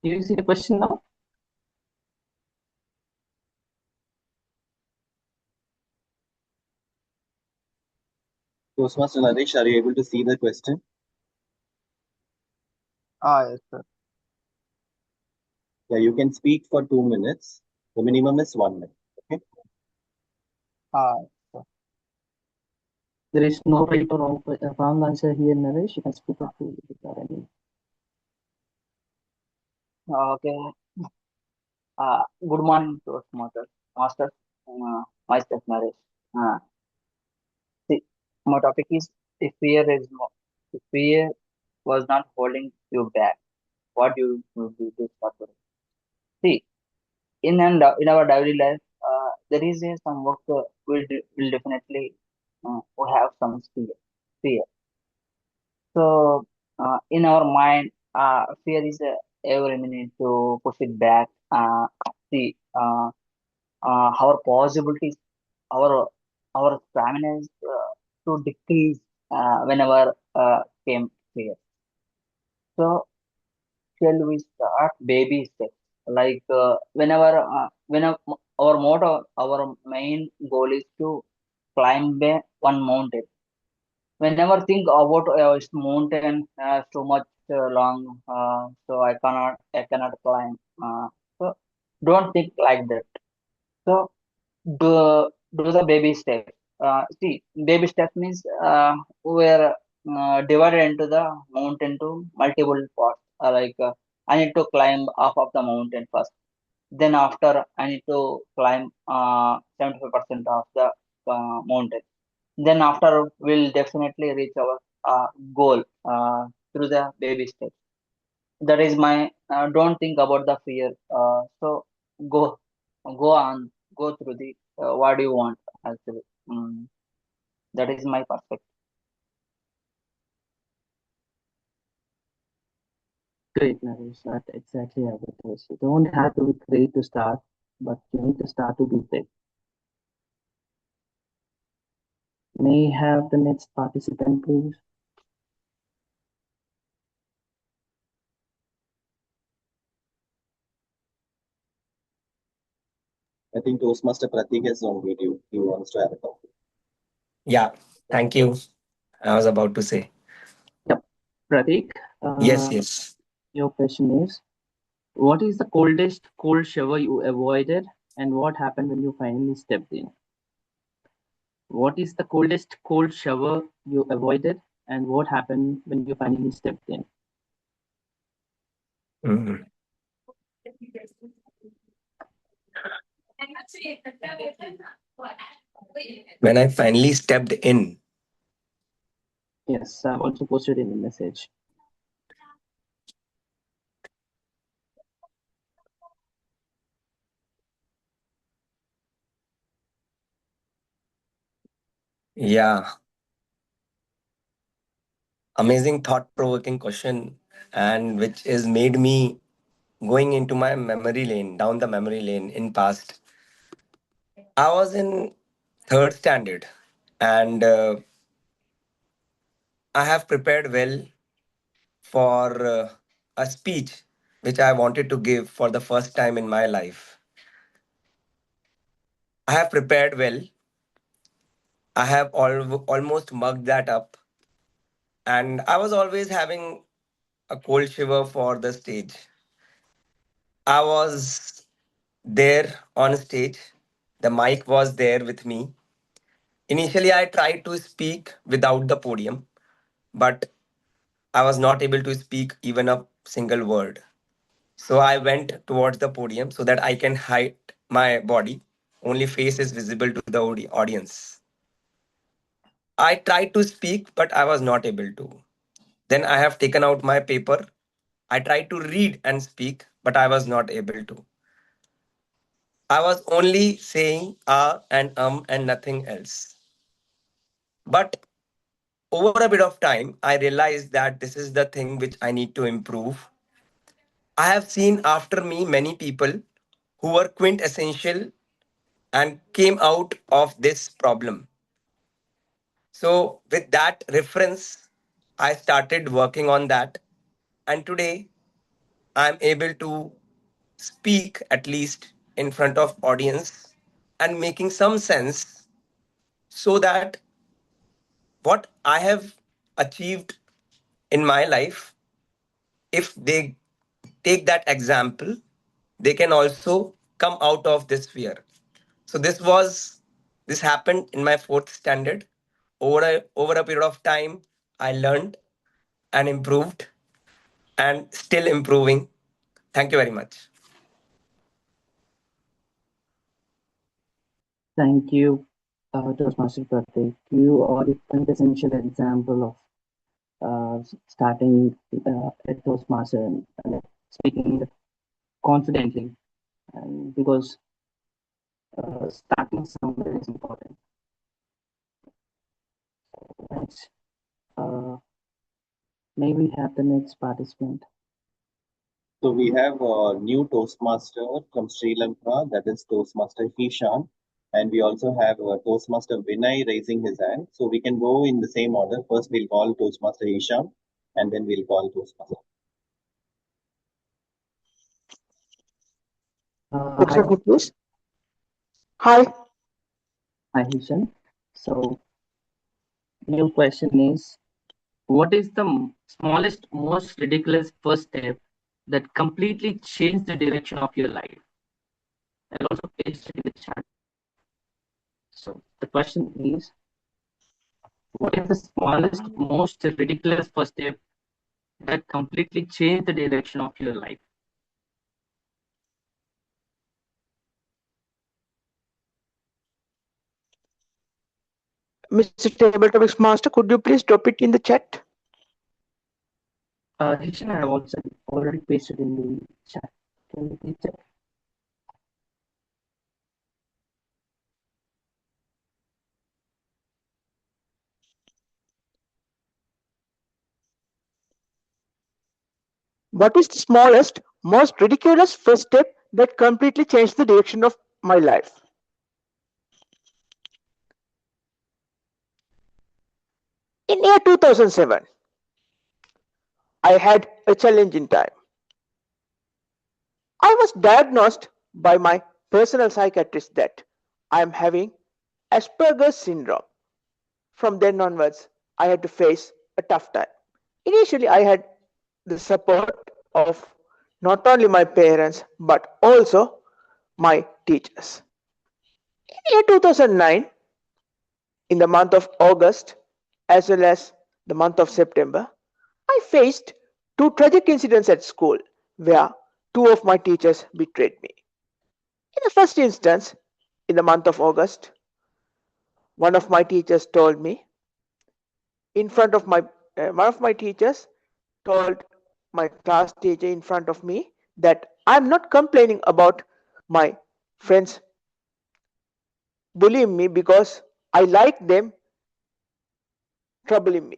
Do you see the question now? Toastmaster Naresh, are you able to see the question? Yes, sir. Yeah, you can speak for 2 minutes. The minimum is 1 minute. Okay. Sir. There is no right or wrong answer here, Naresh. You can speak up to if there are any. Okay. Good morning, Toastmaster. Master, myself, Naresh. See, my topic is, if fear was not holding you back, what you would do to start with? See, in our daily life, there is some work will definitely we have some fear. So in our mind, fear is every minute to push it back. See, our possibilities, our our stamina is to decrease whenever came fear. So shall we start baby steps? Like whenever our motto, our main goal is to climb one mountain. Whenever think about this mountain too much long, so I cannot climb. So don't think like that. So do the baby step. See, baby step means we're divided into the mountain to multiple parts. I need to climb half of the mountain first. Then after I need to climb 75% of the mountain. Then after we'll definitely reach our goal through the baby steps. That is my don't think about the fear. So go go on, go through the what do you want actually. That is my perspective. Great, Naresh. That's exactly how it is. You don't have to be great to start, but you need to start to be big. May I have the next participant, please? I think Toastmaster Pratik has on video. He wants to have a talk. Yeah, thank you. I was about to say. Yep. Pratik, Yes, yes. your question is, what is the coldest cold shower you avoided, and what happened when you finally stepped in? What is the coldest cold shower you avoided, and what happened when you finally stepped in? Mhm. When I finally stepped in, Yes, I've also posted in the message. yeah, amazing thought-provoking question, and which is made me going into my memory lane, down the memory lane in past. I was in third standard, and I have prepared well for a speech which I wanted to give for the first time in my life. I have prepared well. I have almost mugged that up, and I was always having a cold shiver for the stage. I was there on stage. The mic was there with me. Initially, I tried to speak without the podium, but I was not able to speak even a single word. So I went towards the podium so that I can hide my body. Only face is visible to the audience. I tried to speak, but I was not able to. Then I have taken out my paper. I tried to read and speak, but I was not able to. I was only saying and nothing else. But over a bit of time, I realized that this is the thing which I need to improve. I have seen after me many people who were quintessential and came out of this problem. So, with that reference, I started working on that. And today, I'm able to speak at least in front of audience and making some sense so that what I have achieved in my life, if they take that example, they can also come out of this fear. So this happened in my fourth standard. Over a period of time, I learned and improved and still improving. Thank you very much. Thank you, Toastmaster Pratik. You are the quintessential example of starting a Toastmaster and speaking confidently, and because starting somewhere is important. Thanks. May we have the next participant? So we have a new Toastmaster from Sri Lanka, that is Toastmaster Hishan. And we also have Toastmaster Vinay raising his hand. So we can go in the same order. First, we'll call Toastmaster Hishan, and then we'll call Toastmaster. Hi, Please. Hi. hi, Hishan. So, your question is, what is the smallest, most ridiculous first step that completely changed the direction of your life? I'll also paste it in the chat. So, the question is, what is the smallest, most ridiculous first step that completely changed the direction of your life? Mr. Table Topics Master, could you please drop it in the chat? Hishan, I have also already pasted in the chat. Can you please check? What is the smallest, most ridiculous first step that completely changed the direction of my life? In year 2007, I had a challenging time. I was diagnosed by my personal psychiatrist that I am having Asperger's syndrome. From then onwards, I had to face a tough time. Initially, I had the support of not only my parents but also my teachers. In year 2009, in the month of August as well as the month of September, I faced two tragic incidents at school where two of my teachers betrayed me. In the first instance, in the month of August, one of my teachers told me in front of one of my teachers told my class teacher in front of me that I'm not complaining about my friends bullying me because I like them troubling me.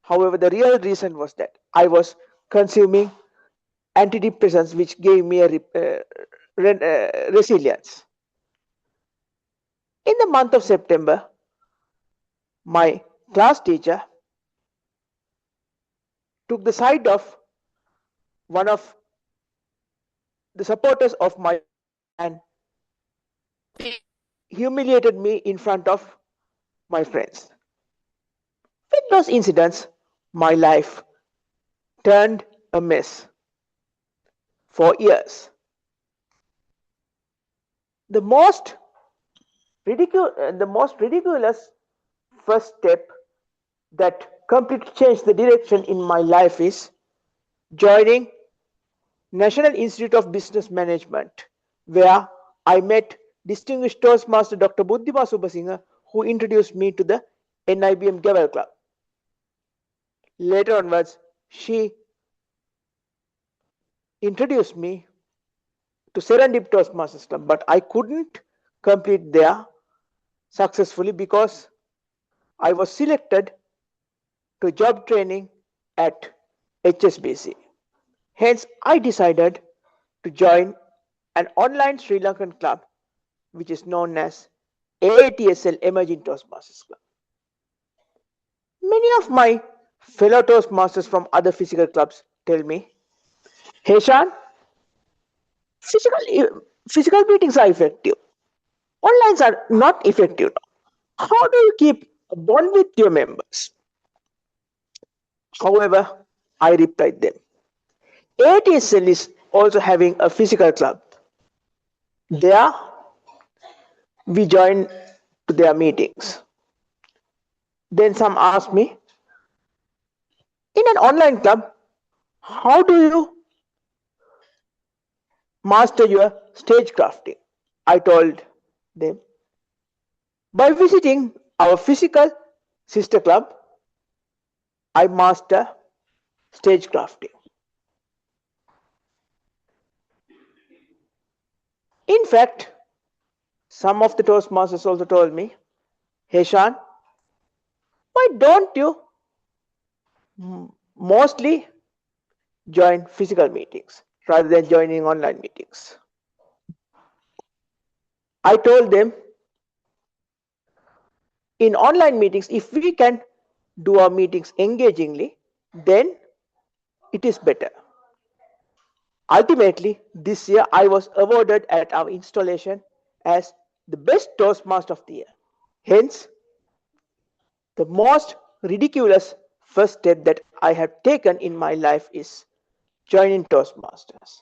However, the real reason was that I was consuming antidepressants which gave me a resilience. In the month of September, my class teacher took the side of one of the supporters of my and humiliated me in front of my friends. With those incidents, my life turned a mess for years. The most ridiculous first step that completely changed the direction in my life is joining National Institute of Business Management, where I met distinguished Toastmaster Dr. Buddhima Subasinghe, who introduced me to the NIBM Gavel Club. Later onwards, she introduced me to Serendip Toastmasters Club, but I couldn't complete there successfully because I was selected to job training at HSBC. Hence, I decided to join an online Sri Lankan club which is known as AATSL Emerging Toastmasters Club. Many of my fellow Toastmasters from other physical clubs tell me, "Hey Shan, physical meetings are effective. Online are not effective. How do you keep a bond with your members?" However, I replied them, ATSL is also having a physical club. There, we join to their meetings. Then some asked me, in an online club, how do you master your stage crafting? I told them, by visiting our physical sister club, I master stage crafting. In fact, some of the Toastmasters also told me, "Hey Shan, Why don't you mostly join physical meetings rather than joining online meetings? I told them in online meetings, if we can do our meetings engagingly, then it is better. Ultimately, this year I was awarded at our installation as the best Toastmaster of the year. Hence, the most ridiculous first step that I have taken in my life is joining Toastmasters.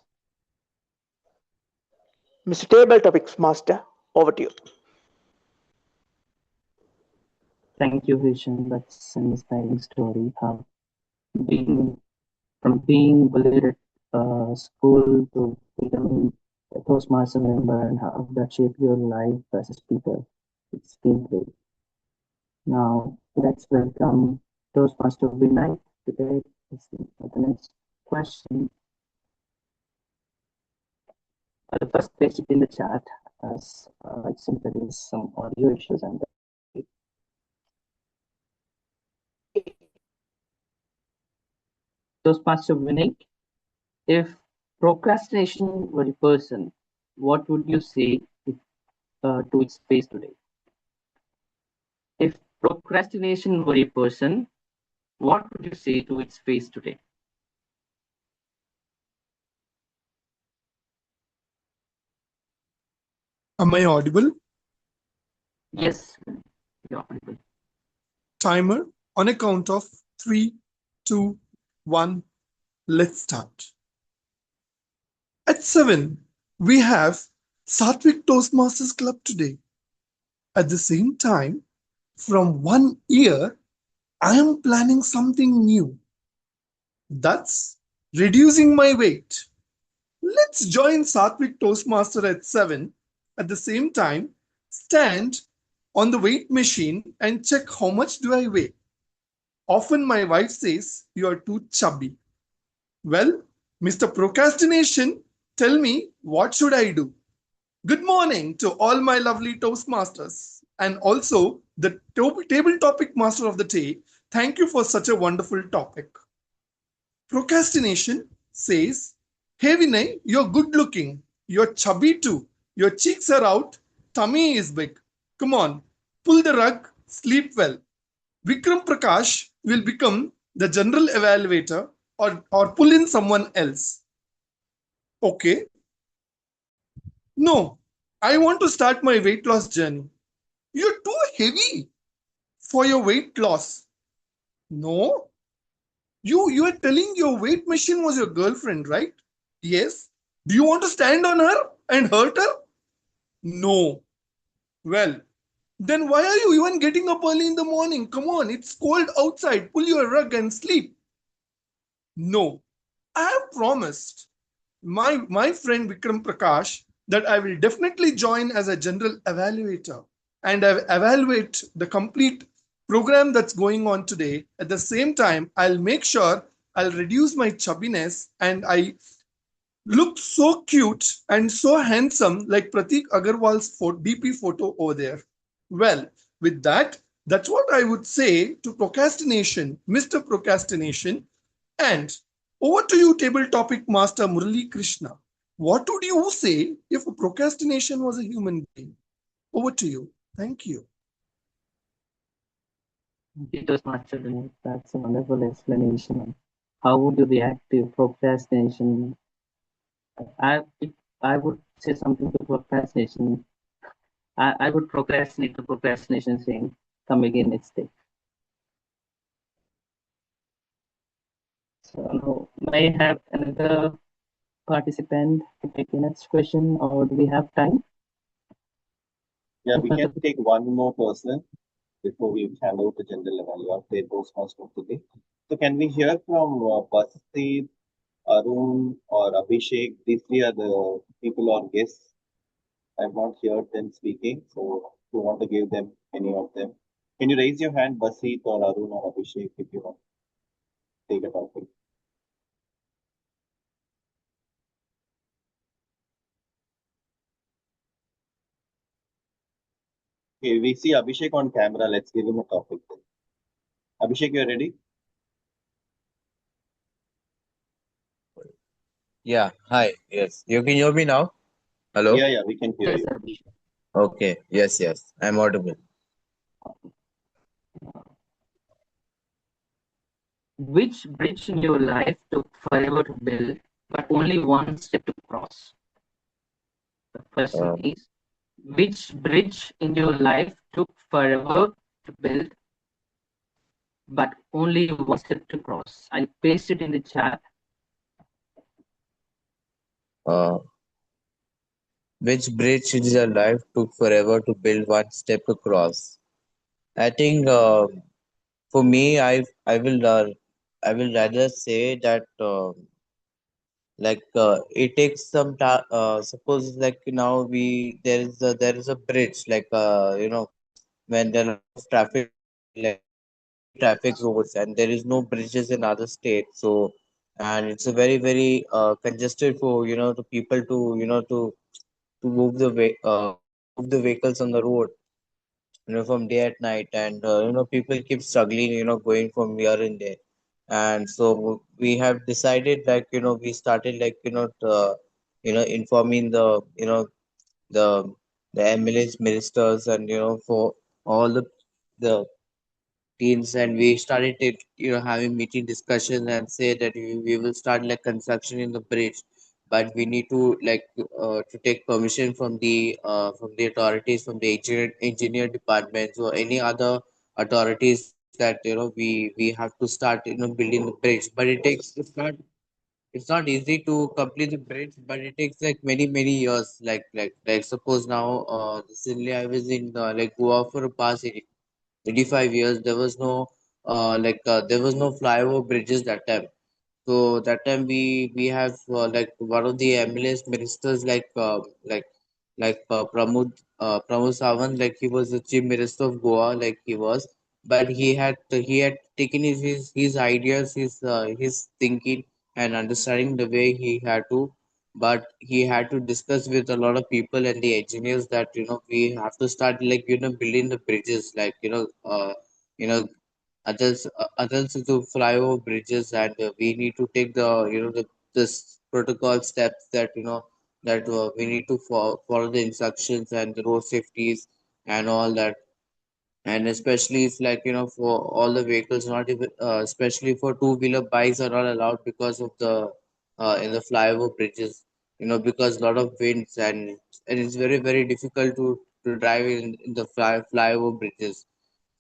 Mr. Table Topics Master, over to you. Thank you, Vision. That's an inspiring story. How being from being bullied at school to becoming a Toastmaster member and how that shaped your life as a speaker. It's been great. Now, let's welcome Toastmaster Vinay today. The next question. The first paste it in the chat as it seems there is some audio issues and Toastmaster Vinay, if procrastination were a person, what would you say to its face today? If procrastination were a person, what would you say to its face today? Am I audible? Yes, you're audible. Timer on a count of 3, 2, 1. Let's start. At 7, we have Sattvic Toastmasters Club today. At the same time, from 1 year, I am planning something new. That's reducing my weight. Let's join Sattvic Toastmaster at 7. At the same time, stand on the weight machine and check how much do I weigh. Often my wife says you are too chubby. Well, Mr. Procrastination, tell me what should I do? Good morning to all my lovely Toastmasters and also the table topic master of the day. Thank you for such a wonderful topic. Procrastination says, hey Vinay, you're good looking. You're chubby too. Your cheeks are out. Tummy is big. Come on, pull the rug, sleep well. Vikram Prakash will become the general evaluator or pull in someone else. Okay. No, I want to start my weight loss journey. You're too heavy for your weight loss. No, you are telling your weight machine was your girlfriend, right? Yes. Do you want to stand on her and hurt her? No. Well, then why are you even getting up early in the morning? Come on, it's cold outside. Pull your rug and sleep. No. I have promised my friend Vikram Prakash that I will definitely join as a general evaluator and I evaluate the complete program that's going on today. At the same time, I'll make sure I'll reduce my chubbiness and I look so cute and so handsome like Pratik Agarwal's DP photo over there. Well, with that, that's what I would say to procrastination, Mr. Procrastination. And over to you, table topic master Murali Krishna. What would you say if procrastination was a human being? Over to you. Thank you. Toastmaster Vinay, that's a wonderful explanation. How would you react to procrastination? If I would say something to procrastination, I would procrastinate the procrastination saying, come again next day. So now, may I have another participant to take the next question, or do we have time? Yeah, we can take one more person before we hand over to General Evaluator, Toastmaster of the day. So can we hear from Basti, Arun, or Abhishek? These three are the people or guests. I've not heard them speaking, so if you want to give them any of them, can you raise your hand, Basit or Arun or Abhishek, if you want to take a topic? Okay, we see Abhishek on camera. Let's give him a topic then. Abhishek, you're ready? Yeah, hi. Yes, you can hear me now? Hello? Yeah, we can hear Yes, you. Abhishek. Okay, yes, I'm audible. Which bridge in your life took forever to build, but only one step to cross? The question Uh, is, which bridge in your life took forever to build, but only one step to cross? I paste it in the chat. uh, which bridge in your life took forever to build one step across? I think for me, I will rather say that it takes some time. Suppose like now there is a bridge when there are a lot of traffic like heavy traffic roads and there is no bridges in other states, so and it's a very congested for the people to to move the way move the vehicles on the road from day at night, and people keep struggling going from here and there. And so we have decided we started informing the the MLAs, ministers, and for all the teams, and we started it having meeting discussions and say that we will start like construction in the bridge, but we need to to take permission from the authorities, from the engineer departments or any other authorities, that we have to start building the bridge. But it's not easy to complete the bridge, but it takes like many years. Like suppose now recently I was in Goa for the past 85 years. There was no there was no flyover bridges that time. So that time we have one of the ambulance ministers Pramod Sawant, like he was the chief minister of Goa, like he was, but he had taken his ideas, his thinking and understanding the way he had to, but he had to discuss with a lot of people and the engineers that we have to start building the bridges, you know others to fly over bridges, and we need to take the this protocol steps that we need to follow the instructions and the road safeties and all that. And especially if for all the vehicles, not even especially for two-wheeler bikes are not allowed because of the in the flyover bridges, because a lot of winds, and it's very difficult to drive in the flyover bridges.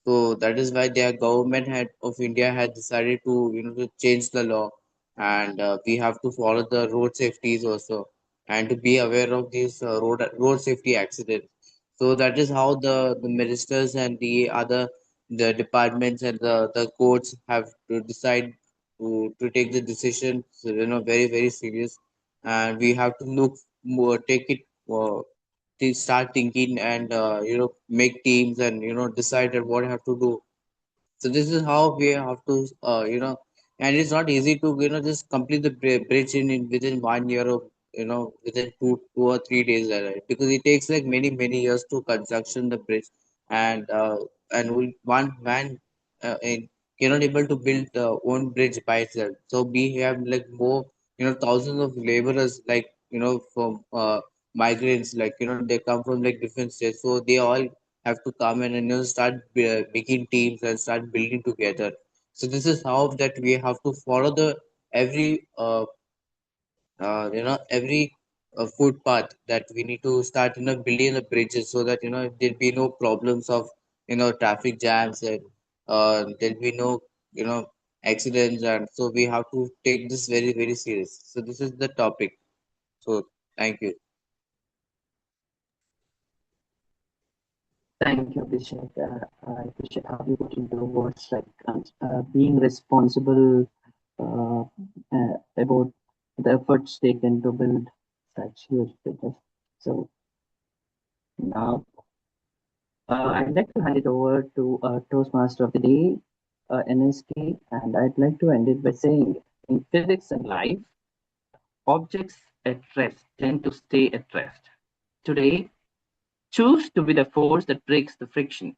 So that is why their government had of India had decided to to change the law, and we have to follow the road safeties also, and to be aware of these road safety accidents. So that is how the ministers and the departments and the courts have to decide to take the decision, so, very serious, and we have to look more, take it. To start thinking and make teams and decide at what have to do. So this is how we have to and it's not easy to just complete the bridge in within 1 year, or within two or 3 days, like that, because it takes like many years to construction the bridge. And one man cannot able to build own bridge by itself. So we have like more thousands of laborers, from migrants, they come from like different states, so they all have to come and start making teams and start building together. So this is how that we have to follow the every footpath that we need to start building the bridges, so that there'll be no problems of traffic jams, and there'll be no accidents, and so we have to take this very serious. So this is the topic. So thank you. Thank you, Abhishek. I appreciate how you put into words like being responsible about the efforts taken to build such huge bridges. So now I'd like to hand it over to Toastmaster of the Day, NSK, and I'd like to end it by saying, in physics and life, objects at rest tend to stay at rest. Today, choose to be the force that breaks the friction.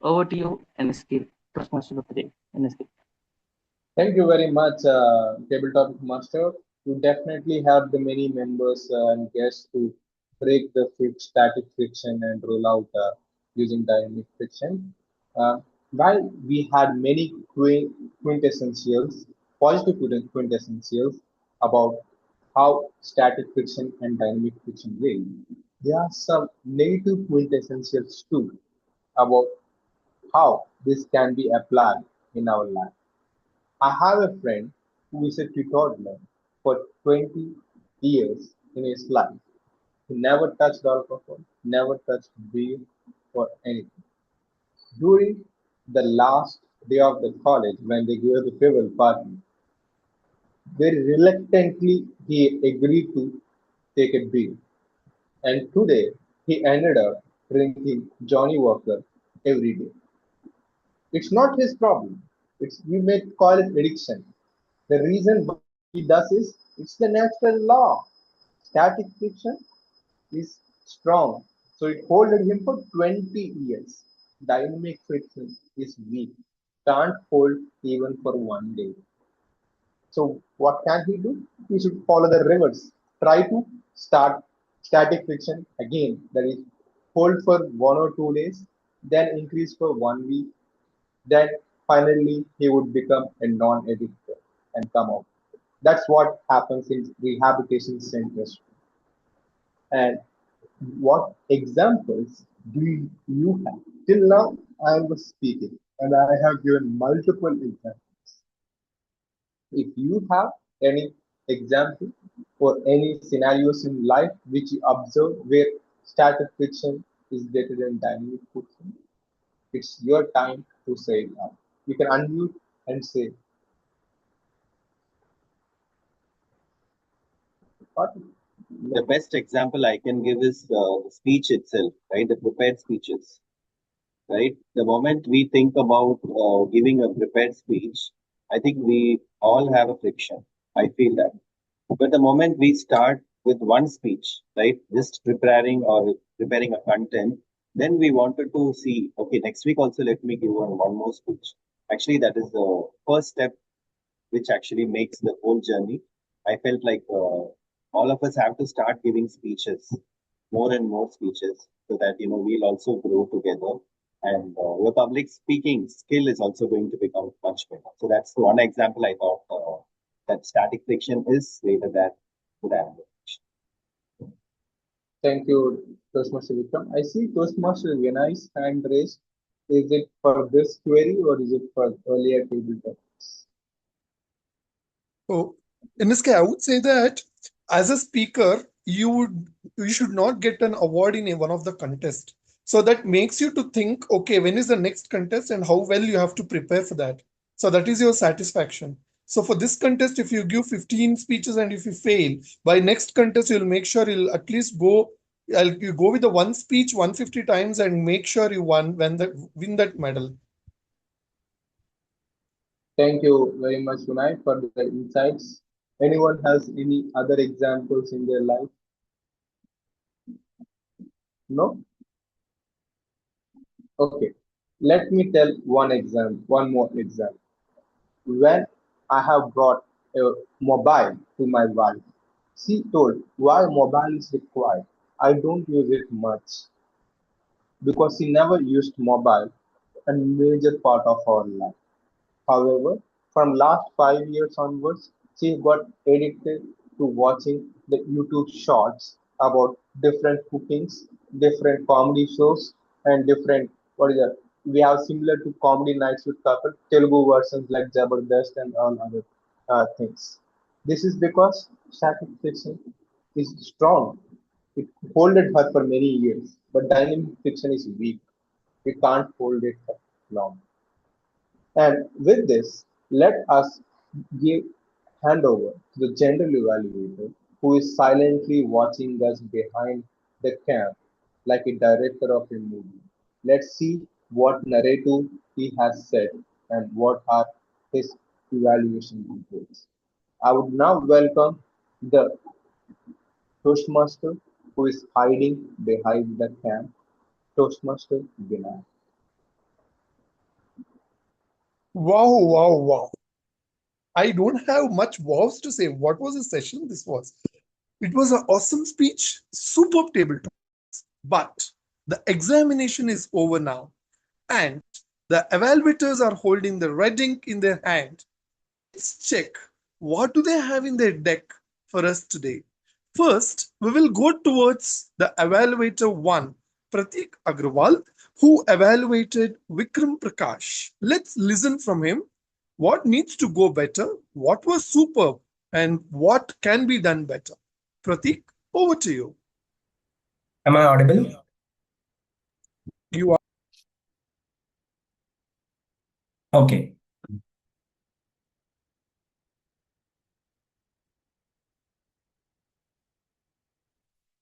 Over to you, NSK. Toastmaster of the day, NSK. Thank you very much, Tabletop Master. You definitely have the many members and guests to break the static friction and roll out using dynamic friction. Uh, while we had many quintessentials, positive quintessentials about how static friction and dynamic friction work, there are some negative quintessentials too about how this can be applied in our life. I have a friend who is a tutorial for 20 years in his life. He never touched alcohol, never touched beer or anything. During the last day of the college, when they gave the farewell party, very reluctantly he agreed to take a beer. And today he ended up drinking Johnny Walker every day. It's not his problem. We may call it addiction. The reason why he does is it's the natural law. Static friction is strong, so it holded him for 20 years. Dynamic friction is weak, can't hold even for 1 day. So what can he do? He should follow the reverse. Try to start static friction again. That is, hold for 1 or 2 days, then increase for 1 week, then finally he would become a non-addicted and come out. That's what happens in rehabilitation centers. And what examples do you have? Till now, I was speaking and I have given multiple examples. If you have any example or any scenarios in life which you observe where static friction is greater than dynamic friction, it's your time to say it out. You can unmute and say, what? The best example I can give is the speech itself, right? The prepared speeches, right? The moment we think about giving a prepared speech, I think we all have a friction. I feel that. But the moment we start with one speech, right, just preparing a content, then we wanted to see, okay, next week also let me give one more speech. Actually, that is the first step which actually makes the whole journey. I felt like all of us have to start giving speeches, more and more speeches, so that we'll also grow together, and your public speaking skill is also going to become much better. So that's one example I thought that static friction is greater than dynamic friction. Thank you, Toastmaster Vikram. I see Toastmaster Vinay's hand raised. Is it for this query or is it for earlier table topics? So in this case, I would say that as a speaker, you should not get an award in one of the contests. So that makes you to think, okay, when is the next contest and how well you have to prepare for that. So that is your satisfaction. So for this contest, if you give 15 speeches and if you fail, by next contest you'll make sure you'll at least you go with the one speech 150 times and make sure you win that medal. Thank you very much, Vinay, for the insights. Anyone has any other examples in their life? No? Okay. Let me tell one more example. When I have brought a mobile to my wife, she told why mobile is required. I don't use it much because she never used mobile a major part of our life. However, from last 5 years onwards, she got addicted to watching the YouTube shorts about different cookings, different comedy shows, and different what is that? We have similar to comedy nights with couple Telugu versions like Jabardast and all other things. This is because static fiction is strong. It holded her for many years, but dynamic fiction is weak. We can't hold it for long. And with this, let us give hand over to the general evaluator who is silently watching us behind the cam like a director of a movie. Let's see what narrative he has said and what are his evaluation details. I would now welcome the Toastmaster who is hiding behind the cam, Toastmaster Vinay. Wow, wow, wow. I don't have much wows to say. What was the session this was? It was an awesome speech, superb table talk. But the examination is over now, and the evaluators are holding the red ink in their hand. Let's check what do they have in their deck for us today. First, we will go towards the evaluator 1, Pratik Agrawal, who evaluated Vikram Prakash. Let's listen from him. What needs to go better? What was superb? And what can be done better? Pratik, over to you. Am I audible? You are. Okay.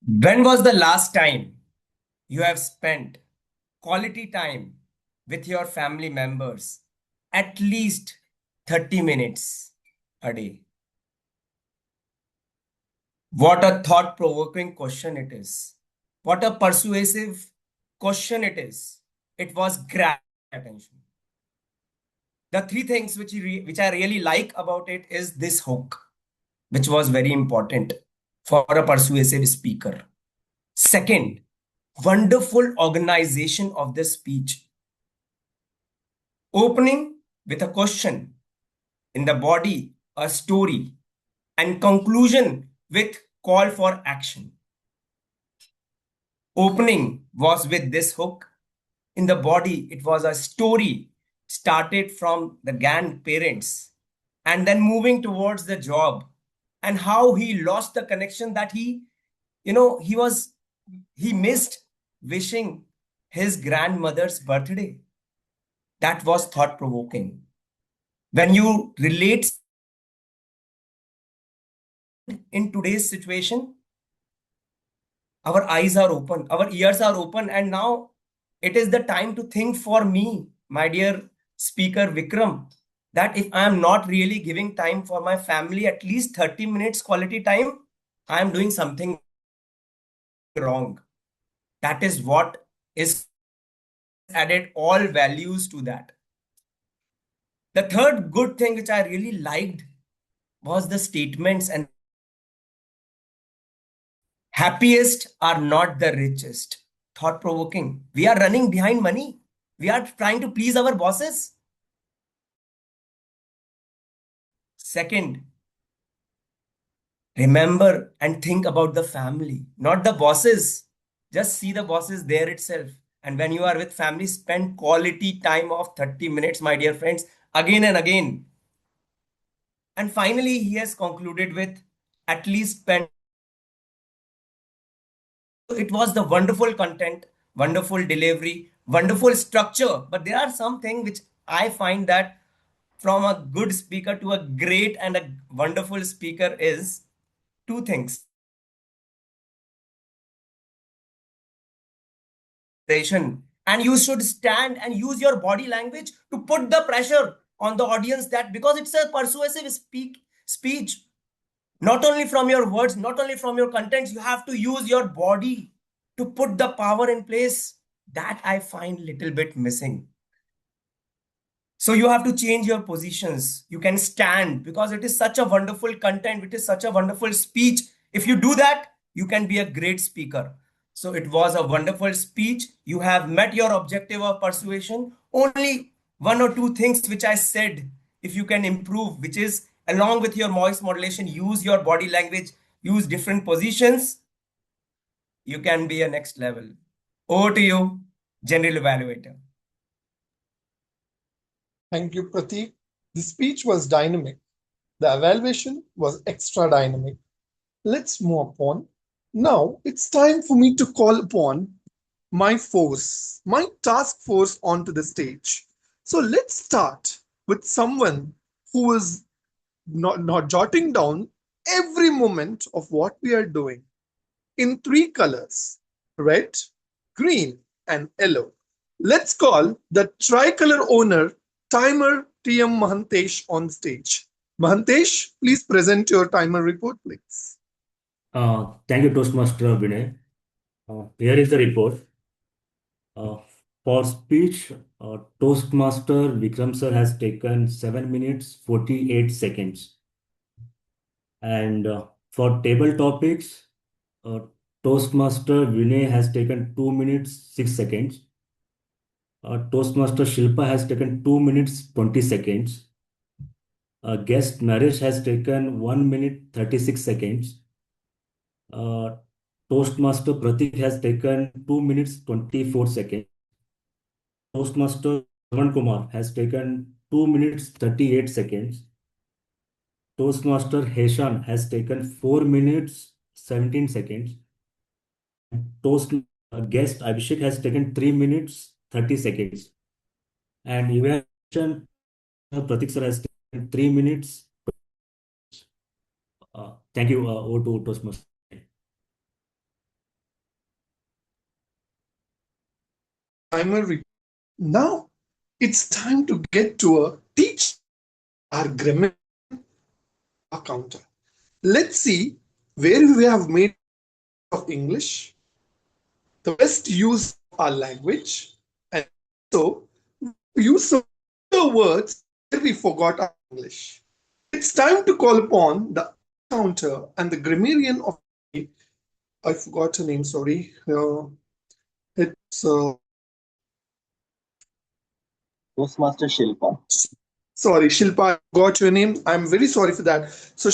When was the last time you have spent quality time with your family members? At least 30 minutes a day. What a thought-provoking question it is. What a persuasive question it is. It was grabbing attention. The three things which I really like about it is this hook, which was very important for a persuasive speaker. Second, wonderful organization of the speech. Opening with a question, in the body, a story, and conclusion with call for action. Opening was with this hook. In the body, it was a story started from the grandparents and then moving towards the job and how he lost the connection that he missed wishing his grandmother's birthday. That was thought provoking. When you relate in today's situation, our eyes are open, our ears are open, and now it is the time to think for me, my dear speaker Vikram, that if I am not really giving time for my family, at least 30 minutes quality time, I am doing something wrong. That is what is added all values to that. The third good thing which I really liked was the statements and happiest are not the richest. Thought provoking. We are running behind money. We are trying to please our bosses. Second, remember and think about the family, not the bosses. Just see the bosses there itself. And when you are with family, spend quality time of 30 minutes, my dear friends, again and again. And finally, he has concluded with at least spend. It was the wonderful content, wonderful delivery, wonderful structure. But there are some things which I find that from a good speaker to a great and a wonderful speaker is two things. And you should stand and use your body language to put the pressure on the audience, that because it's a persuasive speech, not only from your words, not only from your contents, you have to use your body to put the power in place. That I find little bit missing. So you have to change your positions. You can stand because it is such a wonderful content. It is such a wonderful speech. If you do that, you can be a great speaker. So it was a wonderful speech. You have met your objective of persuasion. Only one or two things which I said, if you can improve, which is along with your voice modulation, use your body language, use different positions, you can be a next level. Over to you, General Evaluator. Thank you, Pratik. The speech was dynamic. The evaluation was extra dynamic. Let's move on. Now it's time for me to call upon my force, my task force onto the stage. So let's start with someone who is not jotting down every moment of what we are doing in three colors: red, green, and yellow. Let's call the tricolor owner, Timer TM Mahantesh, on stage. Mahantesh, please present your timer report, please. Thank you, Toastmaster Vinay. Here is the report. For speech, Toastmaster Vikram sir has taken 7 minutes 48 seconds. And for table topics, uh, Toastmaster Vinay has taken 2 minutes 6 seconds. Toastmaster Shilpa has taken 2 minutes 20 seconds. Guest Naresh has taken 1 minute 36 seconds. Uh, Toastmaster Pratik has taken 2 minutes 24 seconds. Toastmaster Raman Kumar has taken 2 minutes 38 seconds. Toastmaster Heshan has taken 4 minutes 17 seconds. Toast Guest Abhishek has taken 3 minutes 30 seconds. And evaluation Pratik sir has taken 3 minutes. Thank you. Over to Toastmaster. Timer. Now it's time to get to a teach our grammar counter. Let's see where we have made of English, the best use of our language, and so use some other words where we forgot our English. It's time to call upon the counter and the grammarian of the day. I forgot her name, sorry. It's Toastmaster Shilpa. sorry, Shilpa, I forgot your name. I'm very sorry for that. So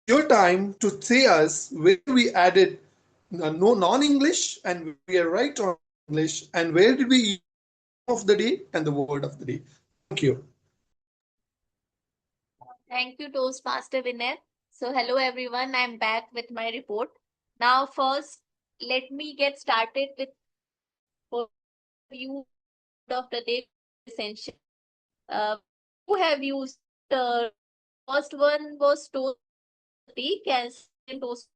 your time to say us where we added no non-English and where we are right on English and where did we use of the day and the word of the day. Thank you. Thank you, Toastmaster Vinay. So, hello everyone. I'm back with my report. Now, first, let me get started with you of the day essential. Who have used first one was toast and second toast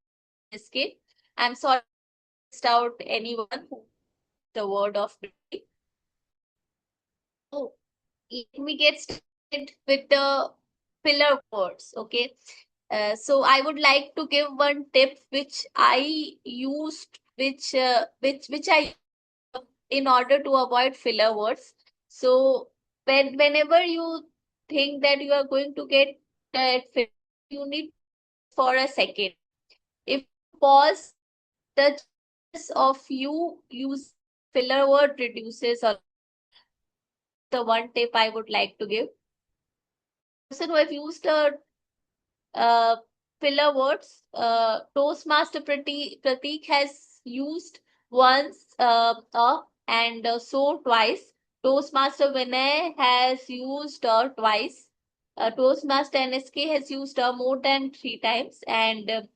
biscuit. I'm sorry I missed out anyone who the word of the day. Oh, let me get started with the filler words. Okay. So I would like to give one tip which I used, which I in order to avoid filler words. So whenever you think that you are going to get that filler, you need for a second. If you pause, the chances of you use filler word reduces. Or the one tip I would like to give. Person who have used a uh, filler words. Toastmaster Pratik has used once and so twice. Toastmaster Vinay has used twice. Toastmaster NSK has used more than 3 times, and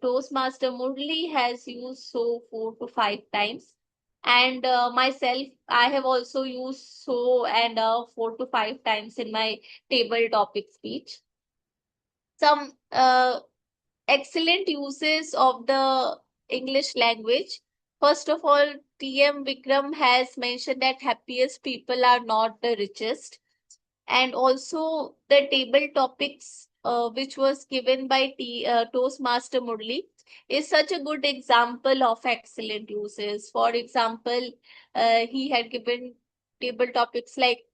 Toastmaster Murli has used so 4 to 5 times. And myself, I have also used so and 4 to 5 times in my table topic speech. Some excellent uses of the English language. First of all, TM Vikram has mentioned that happiest people are not the richest. And also the table topics which was given by Toastmaster Murli is such a good example of excellent uses. For example, he had given table topics like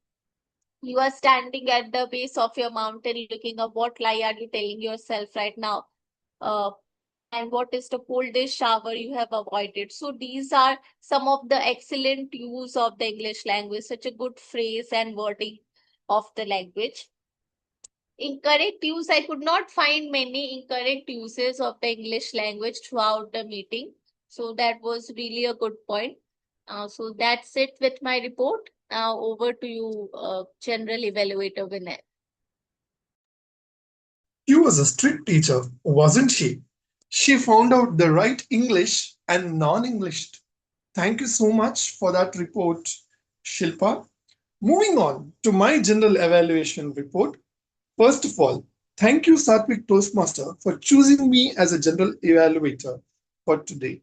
you are standing at the base of your mountain looking up. What lie are you telling yourself right now? Uh, and what is the coldest shower you have avoided? So these are some of the excellent use of the English language, such a good phrase and wording of the language. Incorrect use, I could not find many incorrect uses of the English language throughout the meeting. So that was really a good point. So that's it with my report. Now over to you, General Evaluator Vinay. She was a strict teacher, wasn't she? She found out the right English and non-English. Thank you so much for that report, Shilpa. Moving on to my general evaluation report. First of all, thank you, Sattvic Toastmaster, for choosing me as a general evaluator for today.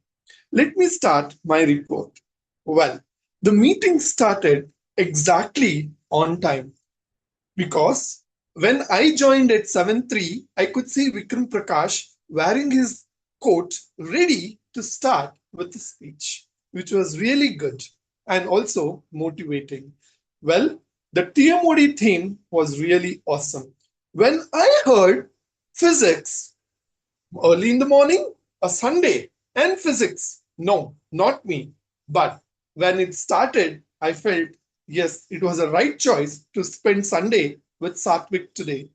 Let me start my report. Well, the meeting started exactly on time because when I joined at 7:03, I could see Vikram Prakash wearing his coat ready to start with the speech, which was really good. and also motivating. Well, the TMOD theme was really awesome. When I heard physics early in the morning, a Sunday, and physics, no, not me. But when it started, I felt yes, it was a right choice to spend Sunday with Sattvic today.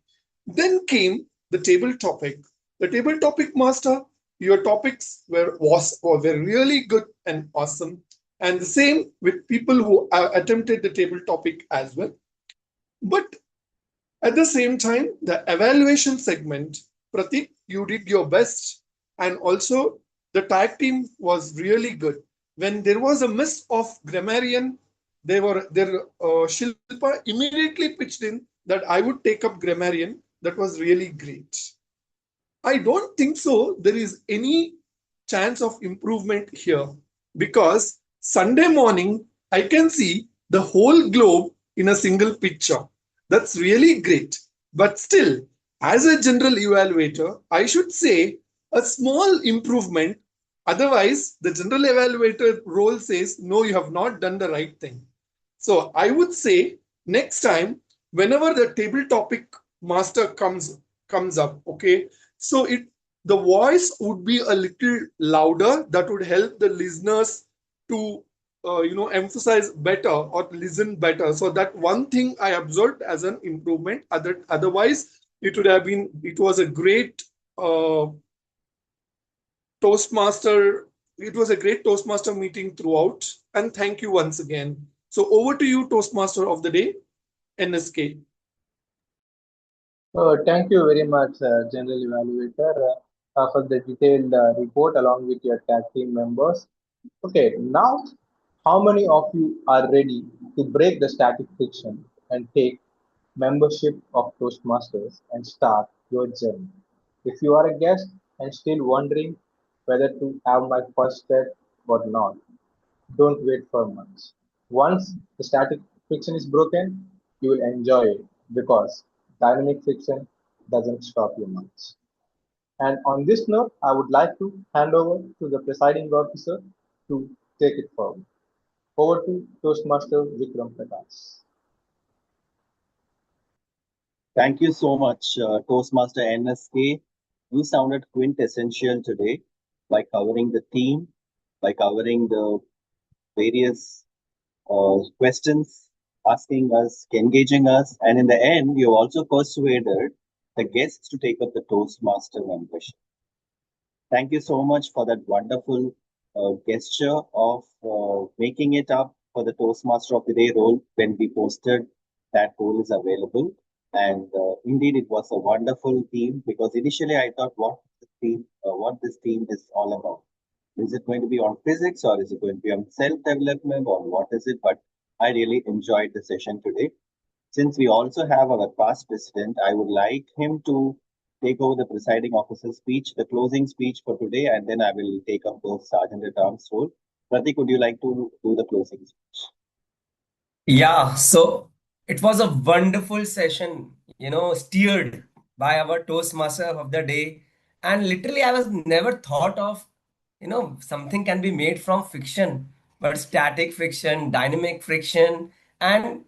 Then came the table topic. The table topic master, your topics were really good and awesome. And the same with people who attempted the table topic as well. But at the same time, the evaluation segment, Pratik, you did your best. And also, the tag team was really good. When there was a miss of grammarian, Shilpa immediately pitched in that I would take up grammarian. That was really great. I don't think so. There is any chance of improvement here because Sunday morning I can see the whole globe in a single picture. That's really great. But still, as a general evaluator, I should say a small improvement. Otherwise, the general evaluator role says, no, you have not done the right thing. So I would say next time, whenever the table topic master comes up, okay, so it the voice would be a little louder. That would help the listeners to emphasize better or listen better. So that one thing I observed as an improvement. Otherwise, it was a great uh, Toastmaster. It was a great Toastmaster meeting throughout. And thank you once again. So over to you, Toastmaster of the day, NSK. Thank you very much, General Evaluator, for the detailed report along with your tag team members. Okay, now how many of you are ready to break the static friction and take membership of Toastmasters and start your journey? If you are a guest and still wondering whether to have my first step or not, don't wait for months. Once the static friction is broken, you will enjoy it because dynamic friction doesn't stop you much. And on this note, I would like to hand over to the presiding officer to take it forward. Over to Toastmaster Vikram Prakash. Thank you so much, Toastmaster NSK. You sounded quintessential today by covering the theme, by covering the various questions, asking us, engaging us, and in the end, you also persuaded the guests to take up the Toastmaster membership. Thank you so much for that wonderful gesture of making it up for the Toastmaster of the Day role when we posted that role is available. And indeed, it was a wonderful theme because initially I thought what this theme is all about. Is it going to be on physics or is it going to be on self development or what is it? But I really enjoyed the session today. Since we also have our past president, I would like him to take over the presiding officer's speech, the closing speech for today, and then I will take up the sergeant at arms role. Pratik, would you like to do the closing speech? Yeah, so it was a wonderful session, steered by our Toastmaster of the day. And literally, I was never thought of, something can be made from fiction, but static friction, dynamic friction, and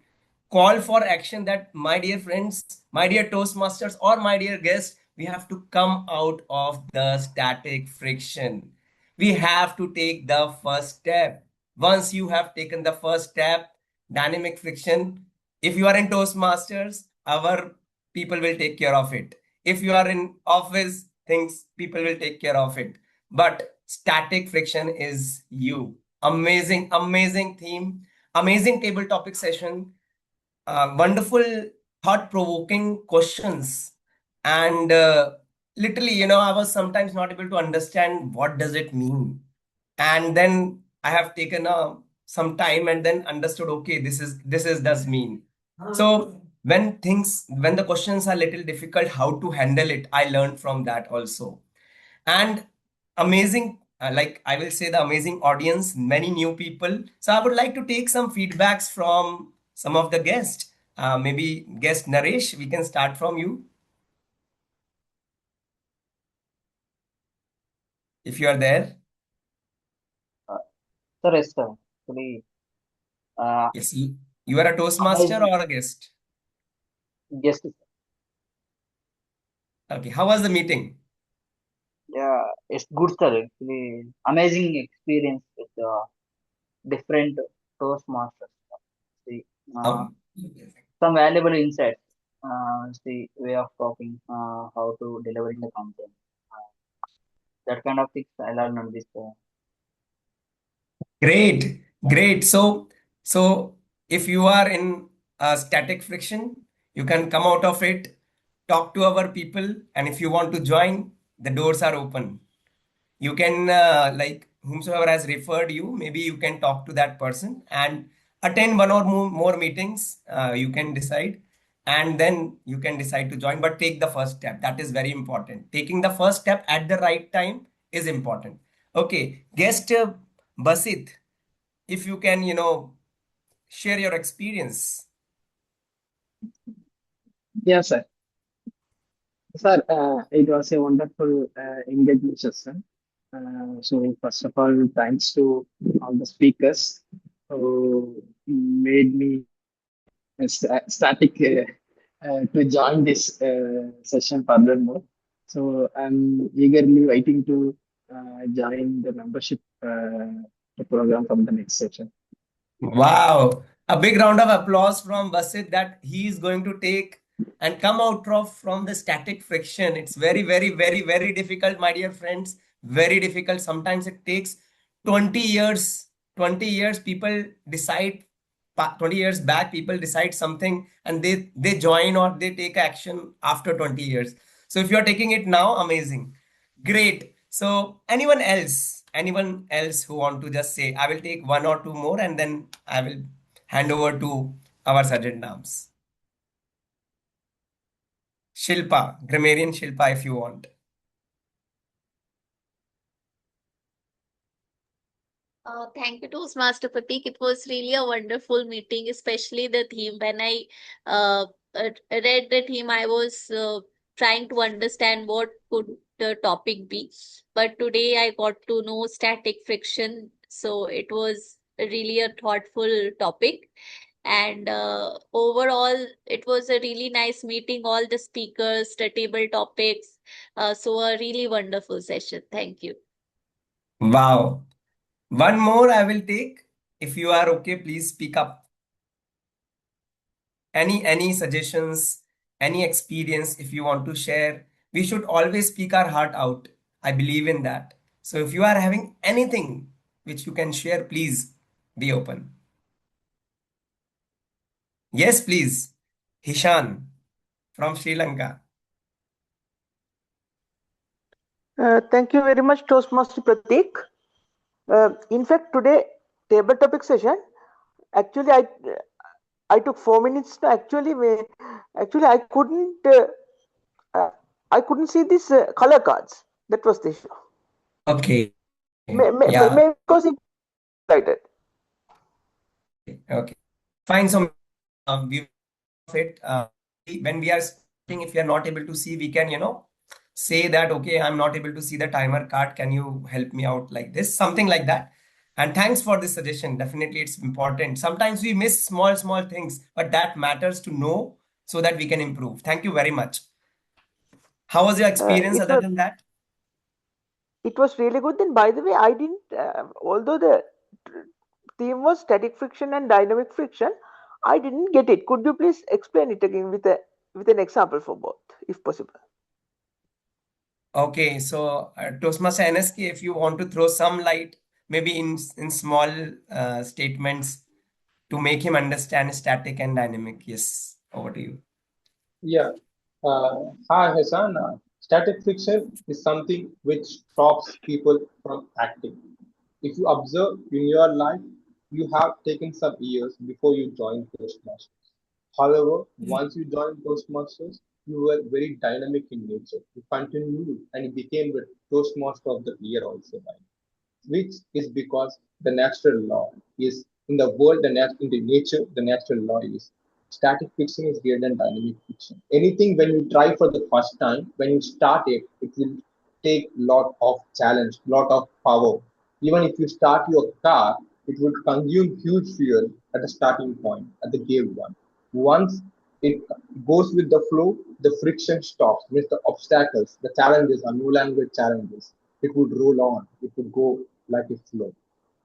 call for action that, my dear friends, my dear Toastmasters, or my dear guests, we have to come out of the static friction. We have to take the first step. Once you have taken the first step, dynamic friction, if you are in Toastmasters, our people will take care of it. If you are in office things, people will take care of it. But static friction is you. Amazing, amazing theme, amazing table topic session, wonderful thought provoking questions. And literally, I was sometimes not able to understand what does it mean. And then I have taken some time and then understood, okay, this is does mean. So when the questions are little difficult, how to handle it, I learned from that also. And amazing, like I will say, the amazing audience, many new people. So I would like to take some feedbacks from some of the guests. Maybe guest Naresh, we can start from you if you are there. Sir, yes, sir. Actually, Yes, you are a Toastmaster Amazing. or a guest? Yes, Okay, how was the meeting? yeah, it's good, sir. Actually, amazing experience with different Toastmasters. See, uh, Um, some valuable insights. See, way of talking, how to delivering the content. Uh, that kind of things I learned on this. Great, great. So if you are in a static friction, you can come out of it, talk to our people, and if you want to join, the doors are open. You can like whomsoever has referred you, maybe you can talk to that person and attend one or more meetings. You can decide, and then you can decide to join. But take the first step. That is very important. Taking the first step at the right time is important. Okay, guest Basit, if you can, share your experience. Yes, sir. Sir, it was a wonderful engagement session. So first of all, thanks to all the speakers who made me static to join this session furthermore. So I'm eagerly waiting to join the membership the program from the next session. Wow. A big round of applause from Basit that he is going to take and come out of from the static friction. It's very, very, very, very difficult, my dear friends. Very difficult. Sometimes it takes 20 years. 20 years people decide 20 years back people decide something and they join or they take action after 20 years. So if you're taking it now, amazing. Great. So anyone else who want to just say, I will take one or two more and then I will hand over to our Sergeant Nams. Shilpa, grammarian Shilpa, if you want. Thank you, Toastmaster Pratik. It was really a wonderful meeting, especially the theme. When I uh, read the theme, I was trying to understand what could the topic be. But today I got to know static friction. So it was really a thoughtful topic. And overall, it was a really nice meeting, all the speakers, the table topics. So a really wonderful session. Thank you. Wow. One more I will take. If you are okay, please speak up. Any suggestions, any experience if you want to share. We should always speak our heart out. I believe in that. So if you are having anything which you can share, please be open. Yes, please. Hishan from Sri Lanka. Thank you very much, Toastmaster Pratik. In fact, today table topic session. Actually, I took 4 minutes to actually uh, I couldn't see these color cards. That was the issue. Okay. Yeah. Maybe because it highlighted. Okay. Fine. So we it when we are starting, if we are not able to see, we can, say that, okay, I'm not able to see the timer card. Can you help me out like this? Something like that. And thanks for this suggestion. Definitely, it's important. Sometimes we miss small things, but that matters to know so that we can improve. Thank you very much. How was your experience It other was than that? it was really good. Then, by the way, I didn't. Although the theme was static friction and dynamic friction, I didn't get it. Could you please explain it again with an example for both, if possible? Okay, so Toastmaster NSK, if you want to throw some light, maybe in small statements to make him understand static and dynamic. Yes, over to you. Yeah. Hi, Hassan. Static friction is something which stops people from acting. If you observe in your life, you have taken some years before you joined Toastmasters. However, once you joined Toastmasters, you were very dynamic in nature. You continued and you became the Toastmaster of the year also, right? Which is because the natural law is in the world, in the nature, the natural law is static fixing is greater than dynamic fixing. Anything when you try for the first time, when you start it, it will take lot of challenge, lot of power. Even if you start your car, It would consume huge fuel at the starting point, at the gear one. Once it goes with the flow, the friction stops, means the obstacles, the challenges, are no longer challenges. It would roll on, it would go like a flow.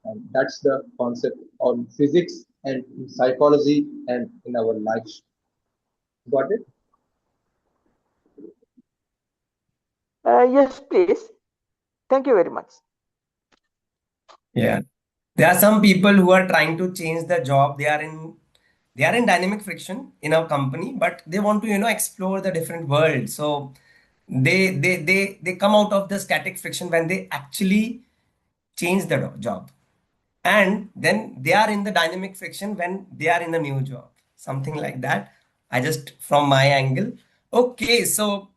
And that's the concept of physics and in psychology and in our lives. Got it? Yes, please. Thank you very much. Yeah. There are some people who are trying to change the job. They are in dynamic friction in our company, but they want to, explore the different world. So they come out of the static friction when they actually change the job. And then they are in the dynamic friction when they are in the new job. Something like that. I just from my angle. Okay, so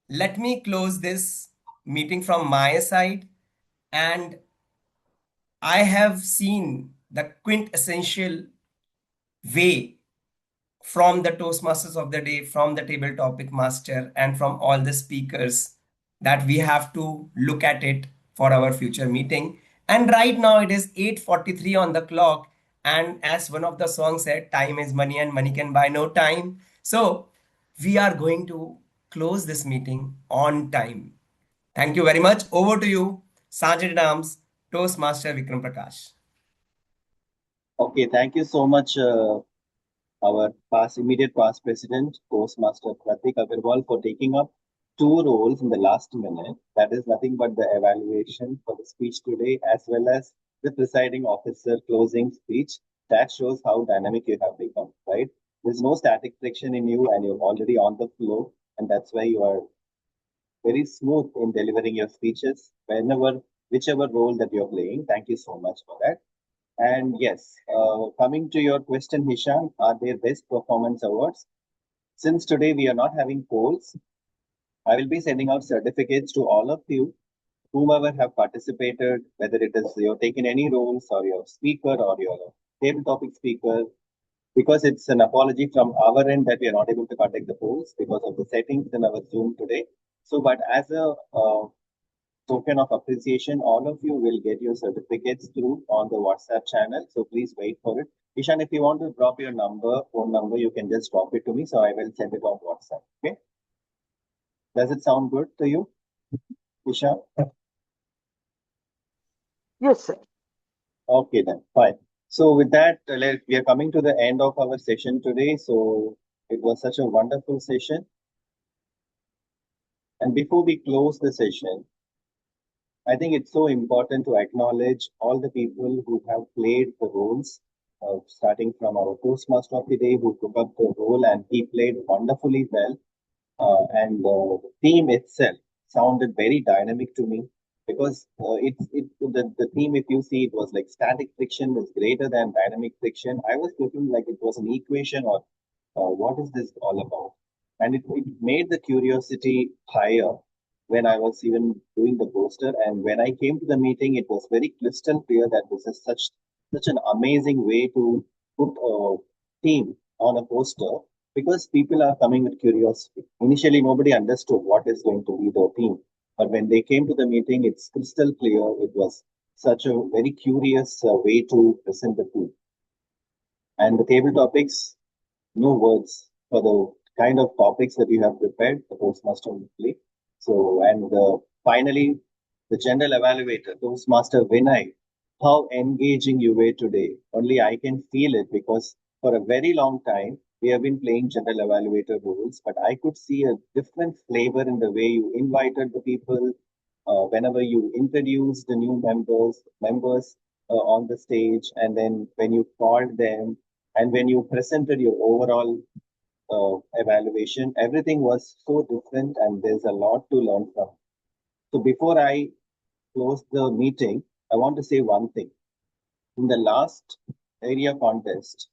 let me close this meeting from my side. And I have seen the quintessential way from the Toastmasters of the day, from the table topic master, and from all the speakers that we have to look at it for our future meeting. And right now it is 8:43 on the clock. And as one of the songs said, time is money and money can buy no time. So we are going to close this meeting on time. Thank you very much. Over to you, Sergeant at Arms, Toastmaster Vikram Prakash. Okay, thank you so much, our immediate past president, Toastmaster Pratik Agarwal, for taking up two roles in the last minute. That is nothing but the evaluation for the speech today, as well as the presiding officer closing speech. That shows how dynamic you have become, right? There's no static friction in you, and you're already on the flow, and that's why you are very smooth in delivering your speeches whenever, whichever role that you're playing. Thank you so much for that. And yes, coming to your question, Hisham, are there best performance awards? Since today we are not having polls, I will be sending out certificates to all of you, whomever have participated, whether it is you're taken any roles or your speaker or your table topic speaker, because it's an apology from our end that we are not able to conduct the polls because of the settings in our Zoom today. So, but as a token of appreciation, all of you will get your certificates through on the WhatsApp channel. So please wait for it. Ishan, if you want to drop your phone number, you can just drop it to me. So I will send it on WhatsApp. Okay. Does it sound good to you, Ishan? Yes, sir. Okay, then fine. So with that, we are coming to the end of our session today. So it was such a wonderful session. And before we close the session, I think it's so important to acknowledge all the people who have played the roles, starting from our Toastmaster of the day who took up the role and he played wonderfully well. And the theme itself sounded very dynamic to me because the theme, if you see, it was like static friction is greater than dynamic friction. I was looking like it was an equation or what is this all about? And it made the curiosity higher when I was even doing the poster. And when I came to the meeting, it was very crystal clear that this is such an amazing way to put a theme on a poster because people are coming with curiosity. Initially, nobody understood what is going to be the theme. But when they came to the meeting, it's crystal clear. It was such a very curious way to present the theme. And the table topics, no words for the kind of topics that you have prepared, the Toastmaster weekly. So, and finally, the general evaluator, Toastmaster Vinay, how engaging you were today. Only I can feel it because for a very long time, we have been playing general evaluator roles, but I could see a different flavor in the way you invited the people, whenever you introduced the new members on the stage, and then when you called them, and when you presented your overall evaluation, everything was so different, and there's a lot to learn from. So before I close the meeting, I want to say one thing. In the last area contest,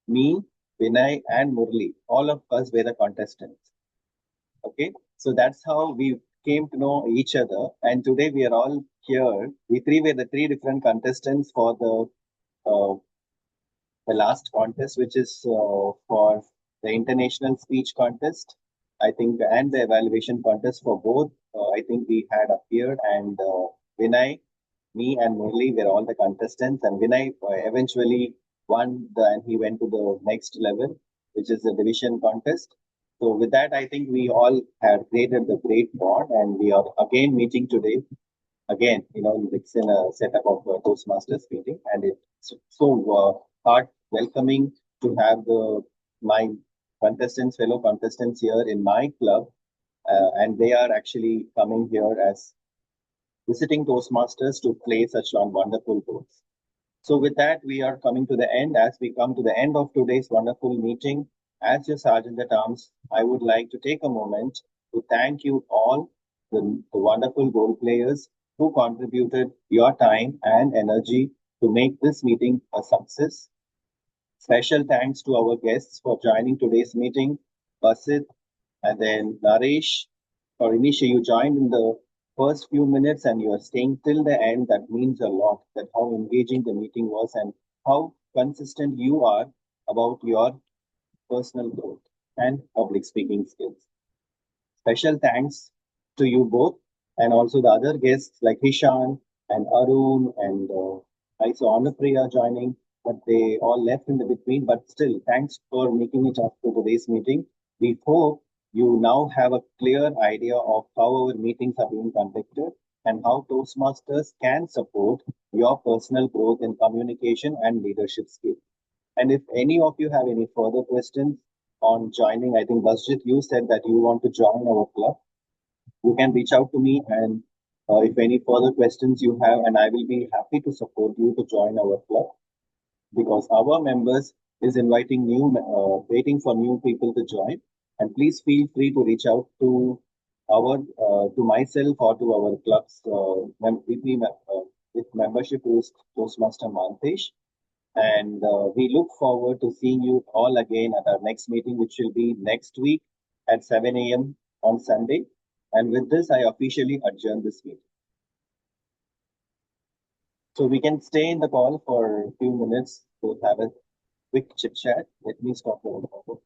me, Vinay, and Murli, all of us were the contestants. Okay, so that's how we came to know each other, and today we are all here. We three were the three different contestants for uh, the last contest, which is for the international speech contest, I think, and the evaluation contest for both. I think we had appeared, and Vinay Me and Murli were all the contestants, and Vinay eventually won and he went to the next level, which is the division contest. So with that, I think we all have created the great bond, and we are again meeting today. Again, it's in a setup of a Toastmasters meeting, and it's so heart welcoming to have my contestants, fellow contestants here in my club, and they are actually coming here as visiting Toastmasters to play such wonderful roles. So, with that, we are coming to the end. As we come to the end of today's wonderful meeting, as your Sergeant at Arms, I would like to take a moment to thank you all, the wonderful role players who contributed your time and energy to make this meeting a success. Special thanks to our guests for joining today's meeting, Basit and then Naresh. Or Initia, you joined in the first few minutes and you are staying till the end. That means a lot. That how engaging the meeting was and how consistent you are about your personal growth and public speaking skills. Special thanks to you both and also the other guests like Hishan and Arun and I saw Anupriya joining, but they all left in the between. But still, thanks for making it up to today's meeting. We hope you now have a clear idea of how our meetings are being conducted and how Toastmasters can support your personal growth in communication and leadership skills. And if any of you have any further questions on joining, I think Basjit, you said that you want to join our club. You can reach out to me, and if any further questions you have, and I will be happy to support you to join our club because our members is inviting waiting for new people to join. And please feel free to reach out to to myself or to our club's with membership who is Toastmaster Mantesh. And we look forward to seeing you all again at our next meeting, which will be next week at 7 a.m. on Sunday. And with this, I officially adjourn this meeting. So we can stay in the call for a few minutes to have a quick chit chat. Let me stop the recording.